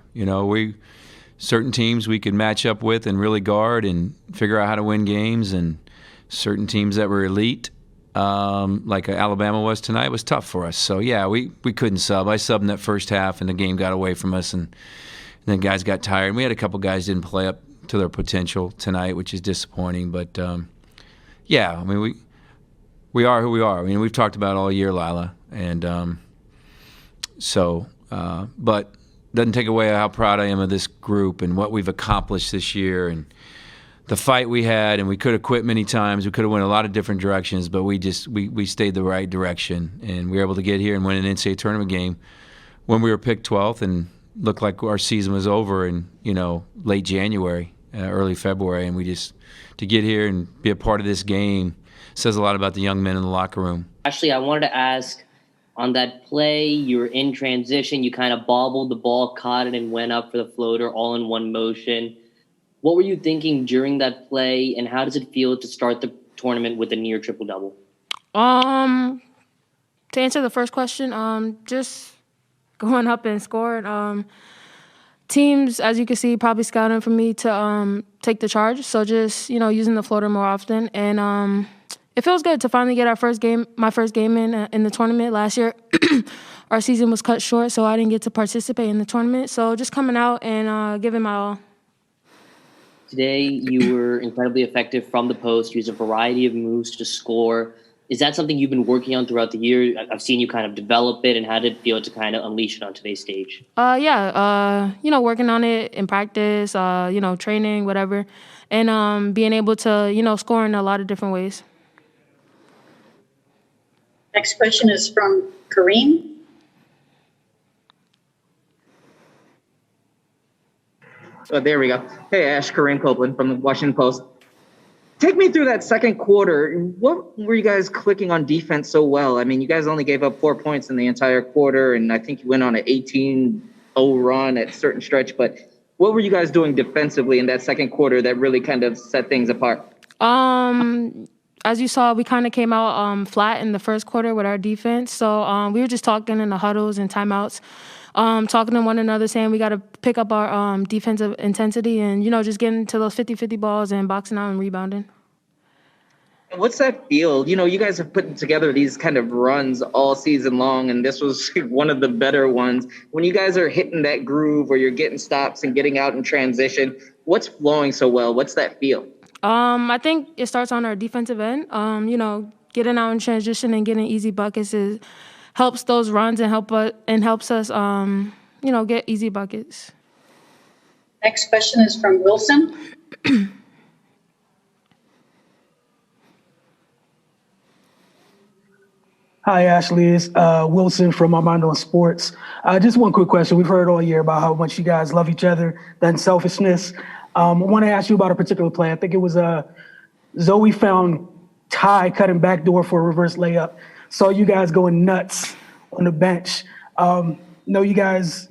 Certain teams we could match up with and really guard and figure out how to win games, and certain teams that were elite, like Alabama was tonight, was tough for us. So, yeah, we couldn't sub. I subbed in that first half, and the game got away from us, and then guys got tired. And we had a couple guys didn't play up to their potential tonight, which is disappointing. But, yeah, I mean, we are who we are. I mean, we've talked about it all year, Lila. And but doesn't take away how proud I am of this group and what we've accomplished this year and the fight we had, and we could have quit many times. We could have went a lot of different directions, but we stayed the right direction, and we were able to get here and win an NCAA tournament game when we were picked 12th and looked like our season was over in late January, early February, and to get here and be a part of this game says a lot about the young men in the locker room. Actually, I wanted to ask, on that play, you were in transition, you kind of bobbled the ball, caught it, and went up for the floater all in one motion. What were you thinking during that play, and how does it feel to start the tournament with a near triple-double? To answer the first question, just going up and scoring. Teams, as you can see, probably scouting for me to take the charge. So just, using the floater more often. And it feels good to finally get my first game in the tournament. Last year, our season was cut short, so I didn't get to participate in the tournament. So just coming out and giving my all. Today, you were incredibly effective from the post, used a variety of moves to score. Is that something you've been working on throughout the year? I've seen you kind of develop it, and how did it feel to kind of unleash it on today's stage? Working on it in practice, training, whatever, and being able to, score in a lot of different ways. Next question is from Kareem. Oh, there we go. Hey, Ash, Kareem Copeland from the Washington Post. Take me through that second quarter. What were you guys clicking on defense so well? I mean, you guys only gave up 4 points in the entire quarter, and I think you went on an 18-0 run at a certain stretch. But what were you guys doing defensively in that second quarter that really kind of set things apart? As you saw, we kind of came out flat in the first quarter with our defense. So we were just talking in the huddles and timeouts, talking to one another, saying we got to pick up our defensive intensity and, just getting to those 50-50 balls and boxing out and rebounding. And what's that feel? You guys have put together these kind of runs all season long, and this was one of the better ones. When you guys are hitting that groove where you're getting stops and getting out in transition, what's flowing so well? What's that feel? I think it starts on our defensive end. Getting out in transition and getting easy buckets helps those runs and helps us, get easy buckets. Next question is from Wilson. Hi, Ashley. It's Wilson from Armando Sports. Just one quick question. We've heard all year about how much you guys love each other, the unselfishness. I want to ask you about a particular play. I think it was Zoe found Ty cutting backdoor for a reverse layup. Saw you guys going nuts on the bench. Know you guys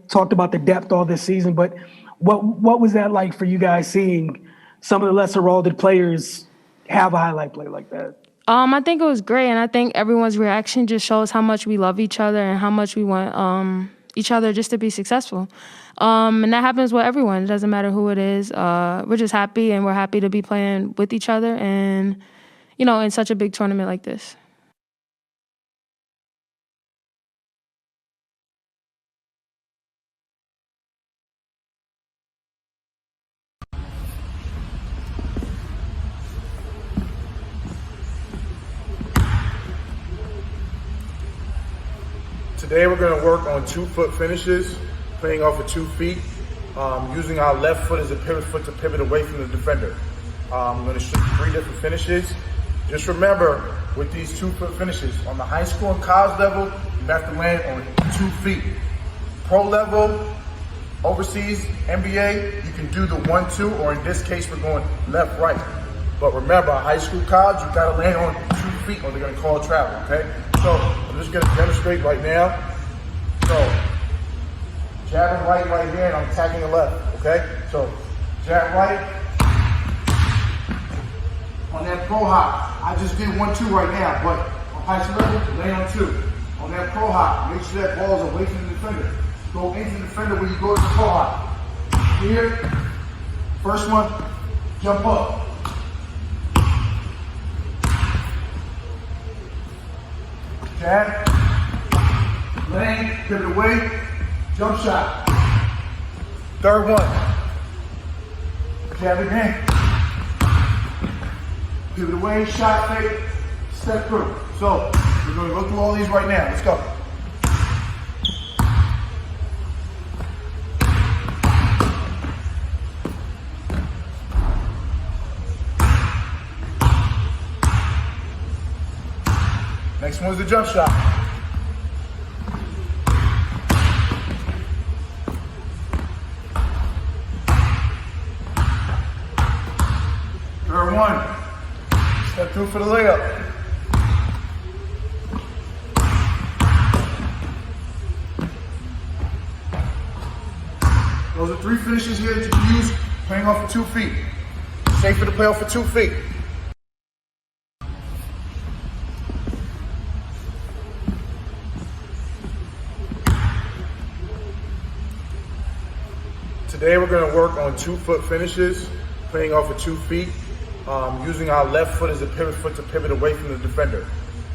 talked about the depth all this season, but what was that like for you guys seeing some of the lesser heralded players have a highlight play like that? I think it was great, and I think everyone's reaction just shows how much we love each other and how much we want each other just to be successful. And that happens with everyone. It doesn't matter who it is. We're just happy, and we're happy to be playing with each other and, in such a big tournament like this. Today we're going to work on 2-foot finishes, playing off of 2 feet, using our left foot as a pivot foot to pivot away from the defender. I'm going to show you 3 different finishes. Just remember, with these 2-foot finishes, on the high school and college level, you have to land on 2 feet. Pro level, overseas, NBA, you can do the 1-2, or in this case, we're going left-right. But remember, high school, college, you got to land on 2 feet or they're going to call travel, okay? So I'm just going to demonstrate right now. So jabbing right here, and I'm attacking the left, okay? So jab right. On that pro hop, I just did 1-2 right now, but on high school level, land on 2. On that pro hop, make sure that ball is away from the defender. Go into the defender when you go to the pro hop. Here, first one, jump up. Jab, lane, pivot away, jump shot. Third one, jab again, pivot away, shot fake, step through. So we're going to go through all these right now. Let's go. Next one's the jump shot. Third one. Step through for the layup. Those are 3 finishes here that you can use playing off of 2 feet. Safer to play off of 2 feet. Today we're going to work on 2-foot finishes, playing off of 2 feet, using our left foot as a pivot foot to pivot away from the defender.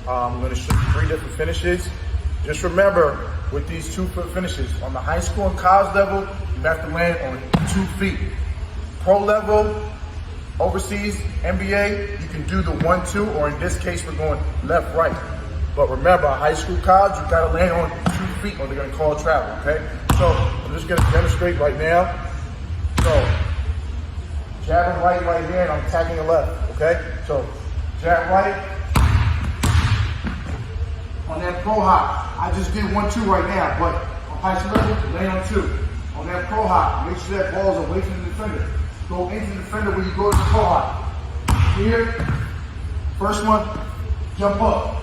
I'm going to show you 3 different finishes. Just remember, with these 2-foot finishes, on the high school and college level, you have to land on 2 feet. Pro level, overseas, NBA, you can do the 1-2, or in this case, we're going left-right. But remember, high school, college, you got to land on 2 feet, or they're going to call travel, okay? So I'm just going to demonstrate right now. So, jabbing right hand, I'm attacking the left, okay? So, jab right. On that pro hop, I just did 1-2 right now, but on high school level, land on 2. On that pro hop, make sure that ball is away from the defender. Go into the defender when you go to the pro hop. Here, first one, jump up.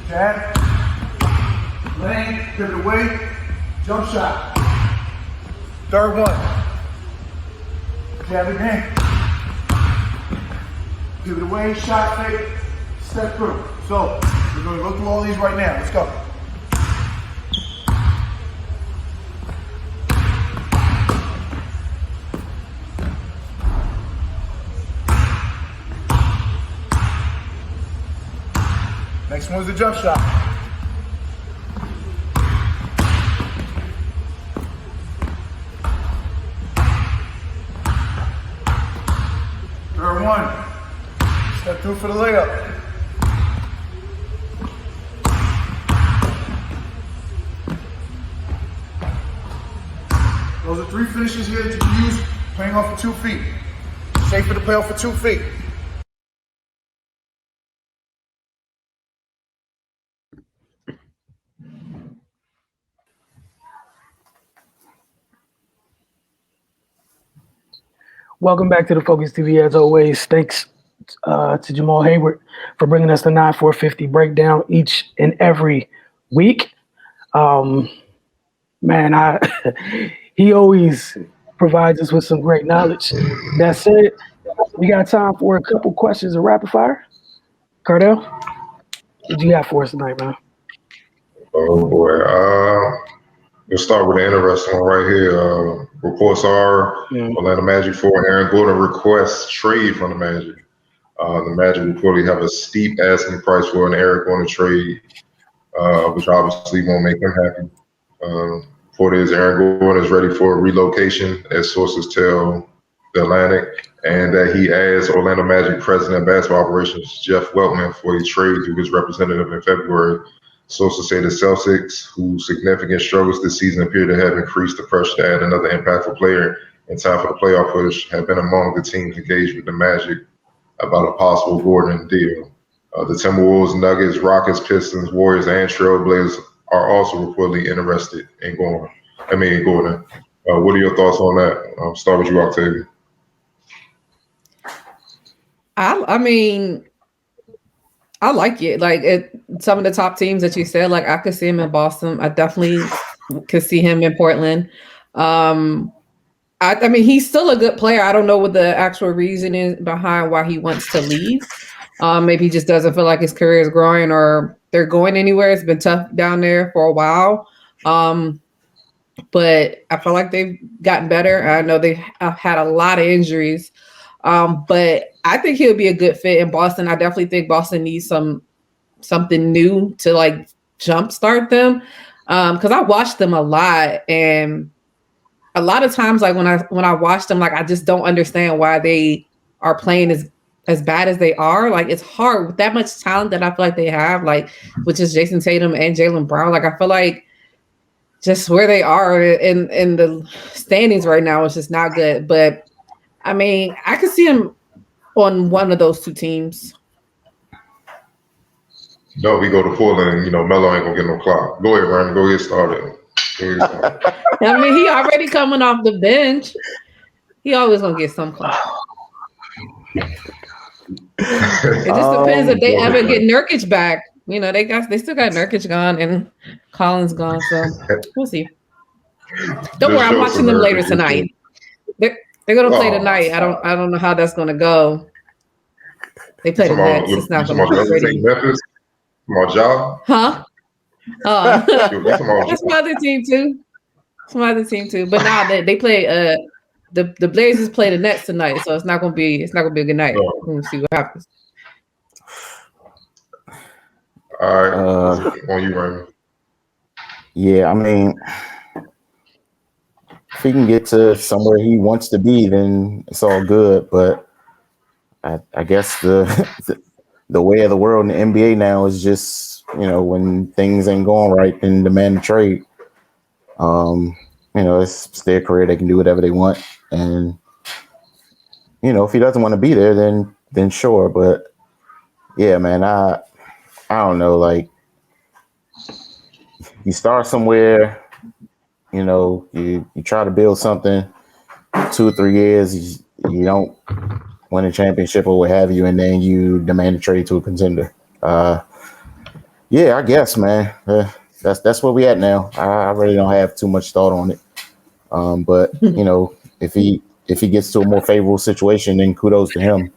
Jab, lane, pivot away, jump shot. Third one, jab again, pivot away, shot fake, step through. So, we're going to go through all these right now. Let's go. Next one's the jump shot. Third one, step through for the layup. Those are 3 finishes here that you can use playing off of 2 feet. Safer to play off of 2 feet. Welcome back to the Focus TV. As always, thanks to Jamal Hayward for bringing us the 9-4-50 breakdown each and every week. He always provides us with some great knowledge. That said, we got time for a couple questions of rapid fire. Cardell, what you got for us tonight, man? Oh boy, we'll start with an interesting one right here. Reports are Orlando Magic for Aaron Gordon requests trade from the Magic. The Magic reportedly have a steep asking price for an Aaron Gordon trade, which obviously won't make him happy. Report is Aaron Gordon is ready for a relocation, as sources tell The Atlantic, and that he asked Orlando Magic president of basketball operations Jeff Weltman for a trade through his representative in February. Sources say the Celtics, whose significant struggles this season appear to have increased the pressure to add another impactful player in time for the playoff push, have been among the teams engaged with the Magic about a possible Gordon deal. The Timberwolves, Nuggets, Rockets, Pistons, Warriors, and Trailblazers are also reportedly interested in Gordon. What are your thoughts on that? I'll start with you, Octavia. I mean, I like it. Some of the top teams that you said, like I could see him in Boston. I definitely could see him in Portland. I mean, he's still a good player. I don't know what the actual reason is behind why he wants to leave. Maybe he just doesn't feel like his career is growing or they're going anywhere. It's been tough down there for a while. But I feel like they've gotten better. I know they have had a lot of injuries. But I think he'll be a good fit in Boston. I definitely think Boston needs something new to like jumpstart them. Because I watched them a lot, and a lot of times, like when I watch them, like I just don't understand why they are playing as bad as they are. Like it's hard with that much talent that I feel like they have, like which is Jason Tatum and Jaylen Brown. Like I feel like just where they are in the standings right now is just not good. But I mean, I could see him on one of those 2 teams. No, we go to Portland, and Melo ain't gonna get no clock. Go ahead, Raymond. Go get started. I mean, he already coming off the bench. He always gonna get some clock. It just depends if they ever get Nurkic back. You know, they still got Nurkic gone and Collins gone, so we'll see. Don't worry, I'm watching them later tonight. They're gonna play tonight. I don't know how that's gonna go. They play the Nets. It's not gonna be pretty. Memphis? Ja? Huh? That's my other team too. It's my other team too. But now they play the Blazers play the Nets tonight, so it's not gonna be a good night. We'll see what happens. All right, on you, Raymond. Yeah, I mean, if he can get to somewhere he wants to be, then it's all good. But I guess the way of the world in the NBA now is just, you know, when things ain't going right, then demand a trade. You know, it's their career; they can do whatever they want, and you know, if he doesn't want to be there, then sure. But yeah, man, I don't know. Like, you start somewhere, you know, you try to build something. 2 or 3 years, you don't win a championship or what have you, and then you demand a trade to a contender. Yeah, I guess, man. That's where we at now. I really don't have too much thought on it. But you know, if he gets to a more favorable situation, then kudos to him.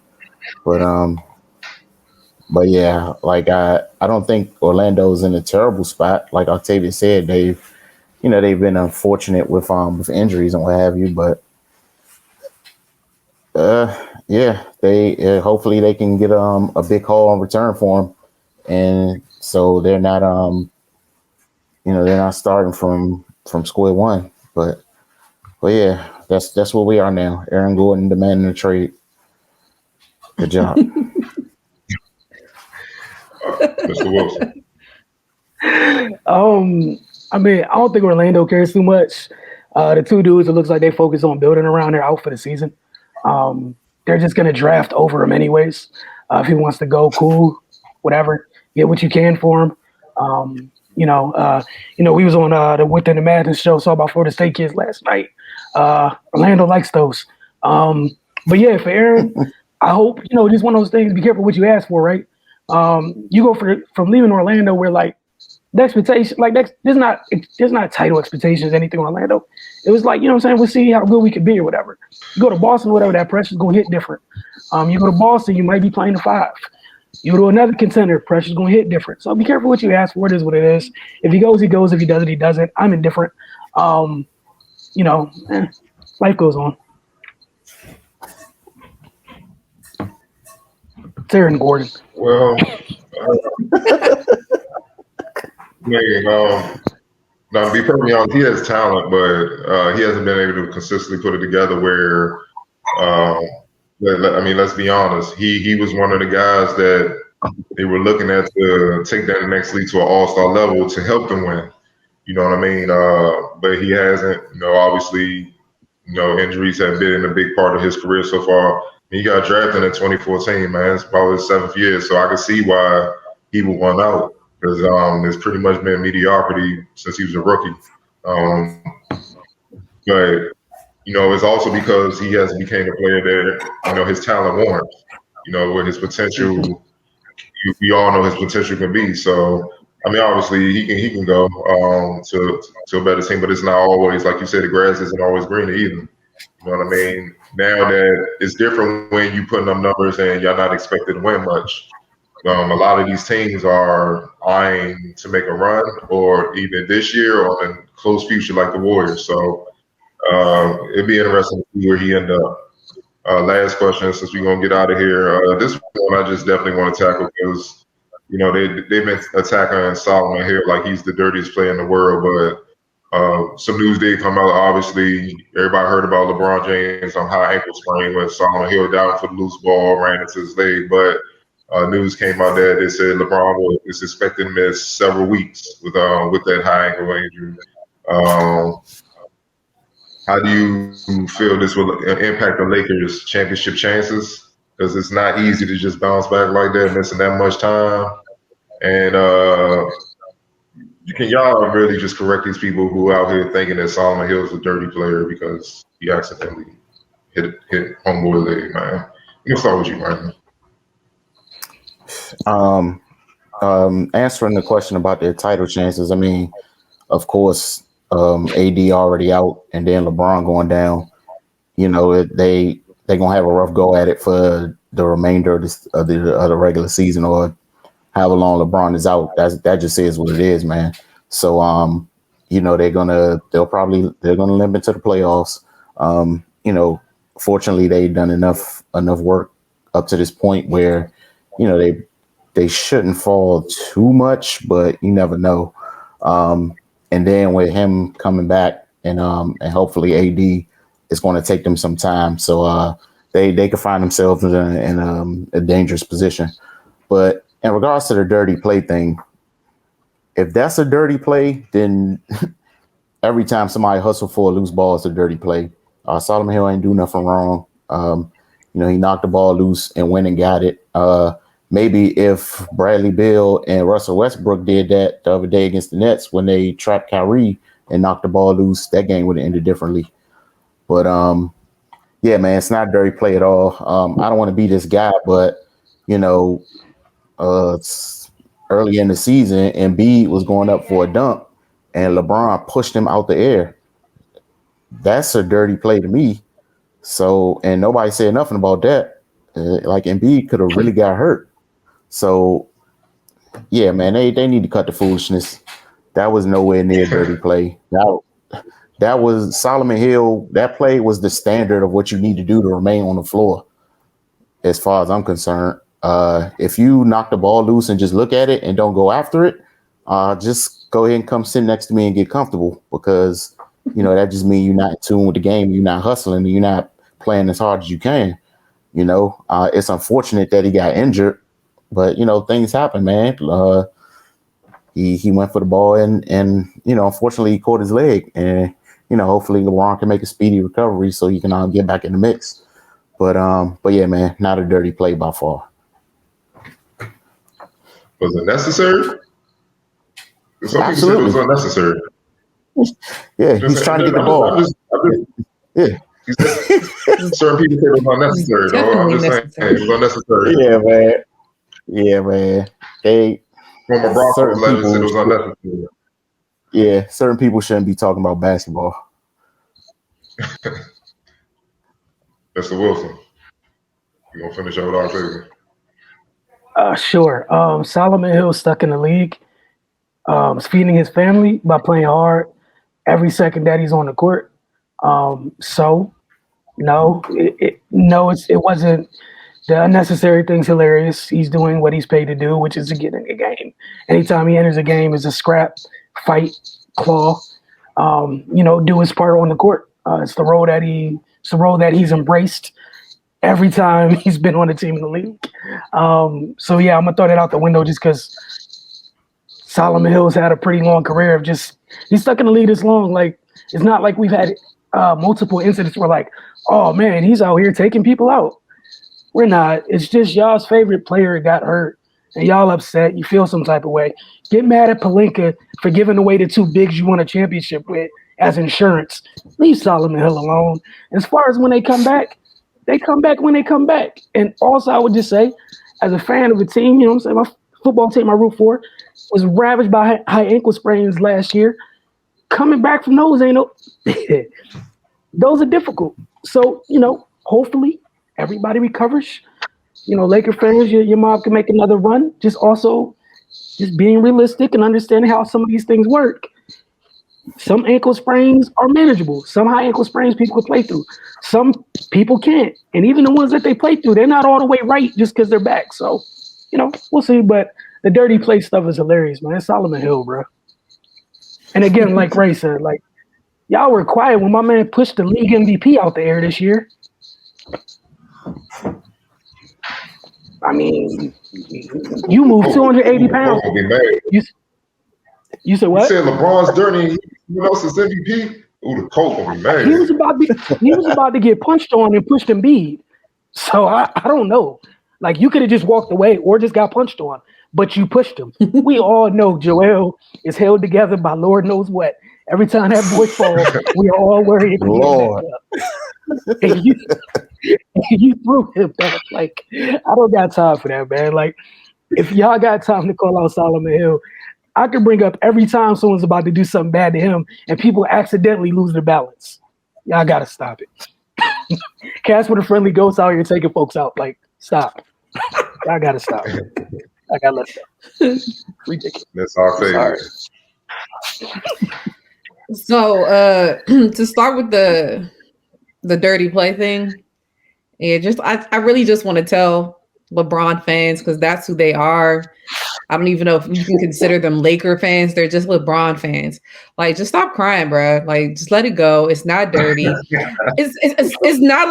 But yeah, like I don't think Orlando's in a terrible spot. Like Octavia said, they've been unfortunate with injuries and what have you. But yeah, they hopefully they can get a big haul in return for him, and so they're not they're not starting from square one. But yeah, that's where we are now. Aaron Gordon demanding a trade. Good job. Mr. Wilson. I mean, I don't think Orlando cares too much. The two dudes, it looks like they focus on building around. They're out for the season. They're just going to draft over him anyways. If he wants to go, cool, whatever. Get what you can for him. We was on the Within the Madness show, saw about Florida State kids last night. Orlando likes those. But yeah, for Aaron, I hope, just one of those things, be careful what you ask for, right? You go from leaving Orlando where like the expectation, like there's not title expectations, anything in Orlando. It was like, we'll see how good we could be or whatever. You go to Boston, whatever, that pressure's gonna hit different. You go to Boston, you might be playing the 5. You go to another contender, pressure's gonna hit different. So be careful what you ask for. It is what it is. If he goes, he goes. If he doesn't, he doesn't. I'm indifferent. Life goes on. Aaron Gordon. Well, now to be perfectly honest, he has talent, but he hasn't been able to consistently put it together where, let's be honest, he was one of the guys that they were looking at to take that next league to an all-star level to help them win. You know what I mean? But he hasn't, obviously, injuries have been a big part of his career so far. He got drafted in 2014, man. It's probably his 7th year, so I can see why he would want out because it's pretty much been mediocrity since he was a rookie. But it's also because he hasn't became a player that his talent warrants. Where his potential, we all know his potential can be. So I mean, obviously he can go to a better team, but it's not always like you said. The grass isn't always greener either. You know what I mean? Now that it's different when you putting up numbers and you're not expected to win much. A lot of these teams are eyeing to make a run, or even this year or in close future, like the Warriors. So it'd be interesting to see where he end up. Last question, since we're gonna get out of here. This one I just definitely want to tackle because they've been attacking Solomon Hill like he's the dirtiest player in the world, but. Some news did come out. Obviously, everybody heard about LeBron James on high ankle sprain when Solomon Hill down for the loose ball, ran into his leg. But news came out that they said LeBron is expected to miss several weeks with that high ankle injury. How do you feel this will impact the Lakers' championship chances? Because it's not easy to just bounce back like that, missing that much time. And can y'all really just correct these people who are out here thinking that Solomon Hill is a dirty player because he accidentally hit homeboy leg, man? You can start with you, man. answering the question about their title chances, I mean, of course, AD already out, and then LeBron going down. You know, they're gonna have a rough go at it for the remainder of the regular season, or however long LeBron is out. That just is what it is, man. So you know, they're gonna limp into the playoffs. You know, fortunately, they've done enough work up to this point where, you know, they shouldn't fall too much, but you never know. And then with him coming back and hopefully AD, it's going to take them some time. So they could find themselves in a dangerous position. But in regards to the dirty play thing, if that's a dirty play, then every time somebody hustle for a loose ball, it's a dirty play. Solomon Hill ain't do nothing wrong. You know, he knocked the ball loose and went and got it. Maybe if Bradley Beal and Russell Westbrook did that the other day against the Nets when they trapped Kyrie and knocked the ball loose, that game would have ended differently. But yeah, man, it's not a dirty play at all. I don't want to be this guy, but you know, it's early in the season, Embiid was going up for a dunk, and LeBron pushed him out the air. That's a dirty play to me. So, and nobody said nothing about that. Like Embiid could have really got hurt. So, yeah, man, they need to cut the foolishness. That was nowhere near a dirty play. That was Solomon Hill. That play was the standard of what you need to do to remain on the floor, as far as I'm concerned. If you knock the ball loose and just look at it and don't go after it, just go ahead and come sit next to me and get comfortable, because, you know, that just means you're not in tune with the game. You're not hustling. You're not playing as hard as you can. You know, it's unfortunate that he got injured, but, you know, things happen, man. He went for the ball and, you know, unfortunately he caught his leg, and, you know, hopefully LeBron can make a speedy recovery so he can get back in the mix. But yeah, man, not a dirty play by far. Was it necessary? Some Absolutely. people said it was unnecessary. Yeah, he's trying to get the ball. Yeah. Certain people said it was unnecessary. Though. I'm just saying it was unnecessary. Yeah, man. From a Broncos level, said it was unnecessary. Yeah, certain people shouldn't be talking about basketball. Mr. Wilson, you gonna finish out with Octavia? Sure. Solomon Hill stuck in the league. Feeding his family by playing hard every second that he's on the court. So no, it wasn't. The unnecessary thing's hilarious. He's doing what he's paid to do, which is to get in a game. Anytime he enters a game, is a scrap, fight, claw. You know, do his part on the court. It's the role that he's embraced every time he's been on the team in the league. So yeah, I'm gonna throw that out the window just because Solomon Hill's had a pretty long career of just he's stuck in the league this long. Like, it's not like we've had multiple incidents where like, oh man, he's out here taking people out. We're not. It's just y'all's favorite player got hurt and y'all upset. You feel some type of way. Get mad at Pelinka for giving away the two bigs you won a championship with as insurance. Leave Solomon Hill alone. As far as when they come back when they come back. And also, I would just say, as a fan of a team, you know what I'm saying, my football team I root for was ravaged by high ankle sprains last year. Coming back from those those are difficult. So, you know, hopefully everybody recovers. You know, Laker fans, your mom can make another run. Just being realistic and understanding how some of these things work. Some ankle sprains are manageable. Some high ankle sprains people can play through. Some people can't. And even the ones that they play through, they're not all the way right just because they're back. So, you know, we'll see. But the dirty play stuff is hilarious, man. It's Solomon Hill, bro. And again, like Ray said, like, y'all were quiet when my man pushed the league MVP out the air this year. I mean, you moved 280 pounds. You said what? You said LeBron's dirty. Who else is MVP? Ooh, the Colts will be mad. He was about to get punched on and pushed Embiid. So I don't know. Like, you could have just walked away or just got punched on, but you pushed him. We all know Joel is held together by Lord knows what. Every time that boy falls, we are all worried. Lord. And you threw him back. Like, I don't got time for that, man. Like, if y'all got time to call out Solomon Hill, I could bring up every time someone's about to do something bad to him and people accidentally lose their balance. Y'all got to stop it. Casper the Friendly Ghost out here taking folks out. Like, stop. Y'all got to stop. I got to let go. Ridiculous. That's Octavia. So to start with the dirty play thing, I really just want to tell LeBron fans, because that's who they are. I don't even know if you can consider them Laker fans. They're just LeBron fans. Like, just stop crying, bro. Like, just let it go. It's not dirty. It's not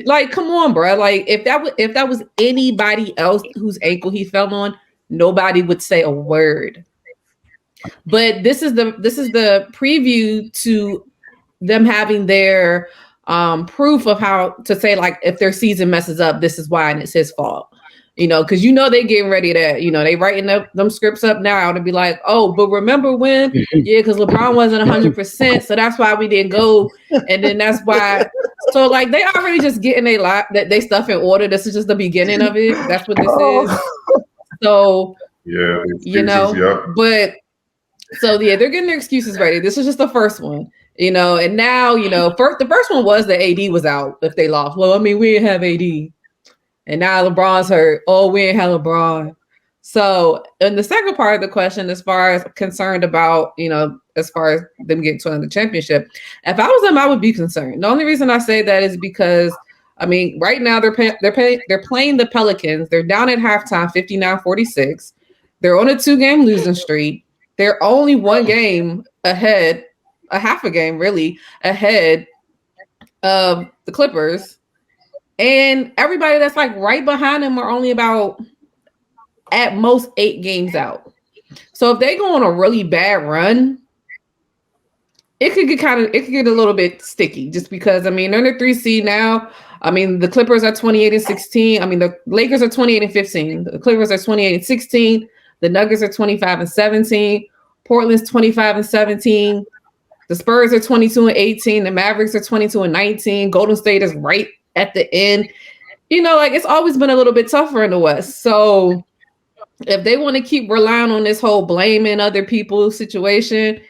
like come on, bro. Like, if that was anybody else whose ankle he fell on, nobody would say a word. But this is the preview to them having their proof of how to say, like, if their season messes up, this is why, and it's his fault. Because they getting ready to, they writing them scripts up now to be like, oh, but remember when? Yeah, because LeBron wasn't 100%, so that's why we didn't go, and then that's why. So, like, they already just getting they stuff in order. This is just the beginning of it. That's what this is. So, yeah, but so yeah, they're getting their excuses ready. This is just the first one, and now the first one was that AD was out if they lost. Well, I mean, we didn't have AD. And now LeBron's hurt. Oh, we ain't had LeBron. So, in the second part of the question, as far as concerned about, as far as them getting to another championship, if I was them, I would be concerned. The only reason I say that is because, I mean, right now they're playing the Pelicans. They're down at halftime, 59-46. They're on a 2-game losing streak. They're only one game ahead, a half a game really ahead of the Clippers. And everybody that's like right behind them are only about at most 8 games out. So if they go on a really bad run, it could get a little bit sticky, just because, I mean, they're in the 3 seed now. I mean, the Clippers are 28-16. I mean, the Lakers are 28-15. The Clippers are 28-16. The Nuggets are 25-17. Portland's 25-17. The Spurs are 22-18. The Mavericks are 22-19. Golden State is right at the end. It's always been a little bit tougher in the West. So if they want to keep relying on this whole blaming other people situation,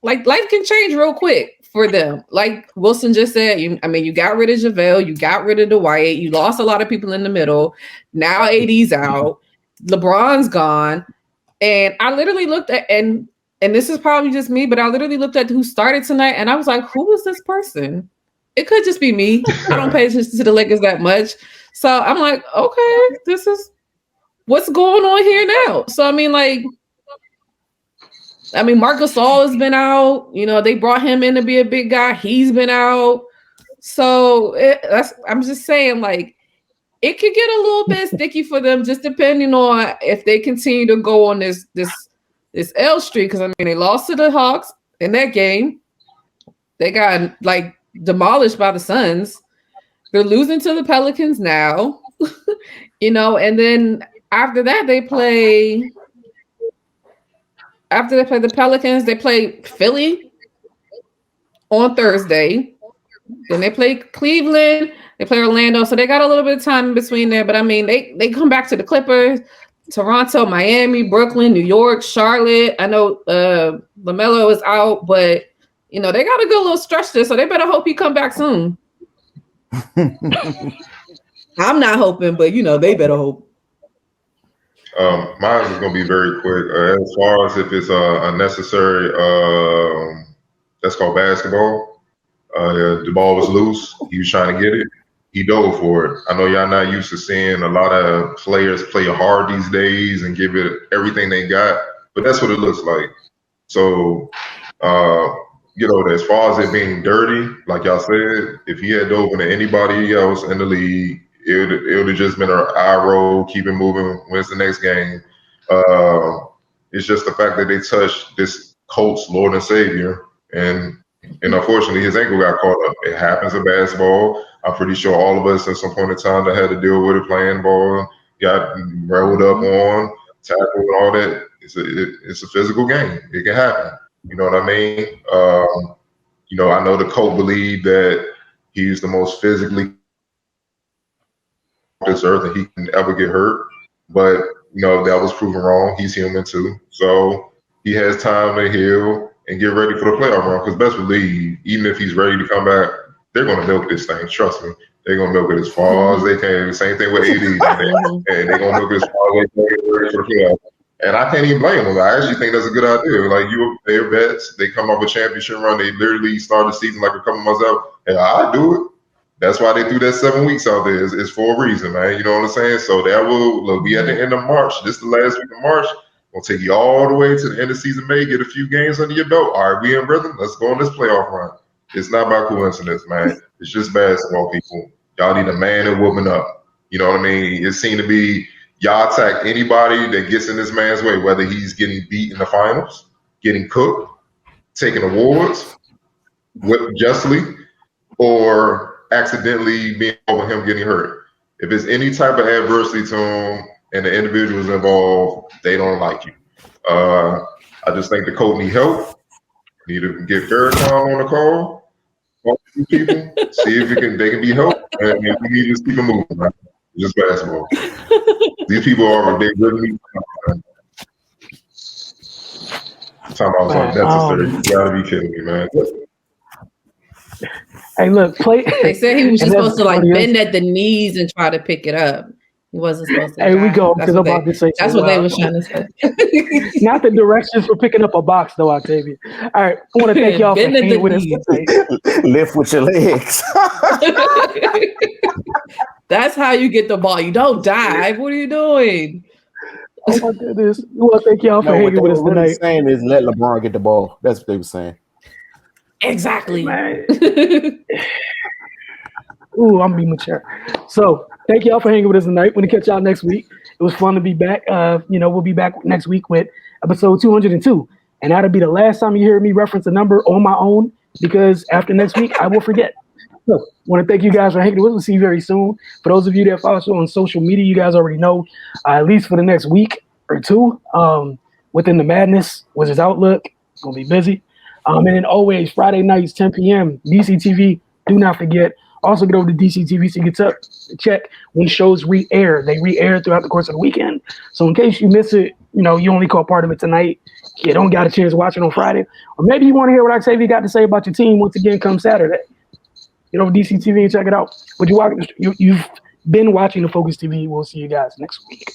like, life can change real quick for them. Like Wilson just said, you got rid of JaVale, you got rid of Dwight, you lost a lot of people in the middle. Now AD's out, LeBron's gone. And I literally looked at, and this is probably just me, but I literally looked at who started tonight and I was like, who is this person? It could just be me. I don't pay attention to the Lakers that much. So I'm like, okay, this is what's going on here now. So, Marc Gasol has been out. They brought him in to be a big guy. He's been out. So I'm just saying, like, it could get a little bit sticky for them, just depending on if they continue to go on this L streak. Because, they lost to the Hawks in that game. They got, like, demolished by the Suns. They're losing to the Pelicans now, and then after that they play the Pelicans, they play Philly on Thursday. Then they play Cleveland, they play Orlando. So they got a little bit of time in between there, but they come back to the Clippers, Toronto, Miami, Brooklyn, New York, Charlotte. I know LaMelo is out, but they got a good little stretch there, so they better hope he come back soon. I'm not hoping, but they better hope. Mine is going to be very quick. As far as if it's unnecessary, that's called basketball. The ball was loose. He was trying to get it. He dove for it. I know y'all not used to seeing a lot of players play hard these days and give it everything they got, but that's what it looks like. So, as far as it being dirty, like y'all said, if he had dove into anybody else in the league, it would have just been an eye roll, keep it moving, when's the next game. It's just the fact that they touched this Colts Lord and Savior, and unfortunately his ankle got caught up. It happens in basketball. I'm pretty sure all of us at some point in time that had to deal with it playing ball, got rolled up on, tackled and all that. It's a physical game. It can happen. You know what I mean? I know the coach believed that he's the most physically on this earth and he can ever get hurt. But, that was proven wrong. He's human too. So he has time to heal and get ready for the playoff run. Because best believe, even if he's ready to come back, they're going to milk this thing. Trust me. They're going to milk it as far as they can. Same thing with AD. And they're going to milk it as far as they can get ready for the playoff. And I can't even blame them. I actually think that's a good idea. Like, they're vets. They come up with championship run. They literally start the season like a couple months out. And I do it. That's why they threw that 7 weeks out there. It's for a reason, man. You know what I'm saying? So that will be at the end of March. This is the last week of March. We'll take you all the way to the end of season May, get a few games under your belt. All right, we in rhythm. Let's go on this playoff run. It's not by coincidence, man. It's just basketball, people. Y'all need a man and woman up. You know what I mean? It seemed to be y'all attack anybody that gets in this man's way, whether he's getting beat in the finals, getting cooked, taking awards justly, or accidentally being over him getting hurt. If there's any type of adversity to him and the individuals involved, they don't like you. I just think the coach need help. Need to get Farrakhan on the call, talk to people, see if they can be helped, and we need to just keep it moving. Right? Just basketball. These people they really time I was unnecessary. You gotta be kidding me, man. Hey, look, They said he was just supposed to bend at the knees and try to pick it up. He wasn't supposed to. Hey, we go. Because I'm about to say. That's what they were trying to say. Not the directions for picking up a box, though, Octavia. All right, I want to thank y'all for hanging with us today. Lift with your legs. That's how you get the ball. You don't dive. What are you doing? Oh my goodness! We want to thank y'all for hanging with us tonight. What they're saying is let LeBron get the ball. That's what they were saying. Exactly. Ooh, I'm being mature. So thank y'all for hanging with us tonight. We're gonna catch y'all next week. It was fun to be back. We'll be back next week with episode 202. And that'll be the last time you hear me reference a number on my own, because after next week, I will forget. So I want to thank you guys for hanging with us. We'll see you very soon. For those of you that follow us on social media, you guys already know, at least for the next week or two, Within the Madness, Wizards Outlook, gonna be busy. And then always Friday nights, 10 p.m., DCTV. Do not forget. Also get over to DCTV so you get to check when shows re-air. They re-air throughout the course of the weekend. So in case you miss it, you only caught part of it tonight, you don't got a chance to watch it on Friday. Or maybe you want to hear what Octavia got to say about your team once again come Saturday. Get over to DCTV and check it out. But you've been watching the Focus TV. We'll see you guys next week.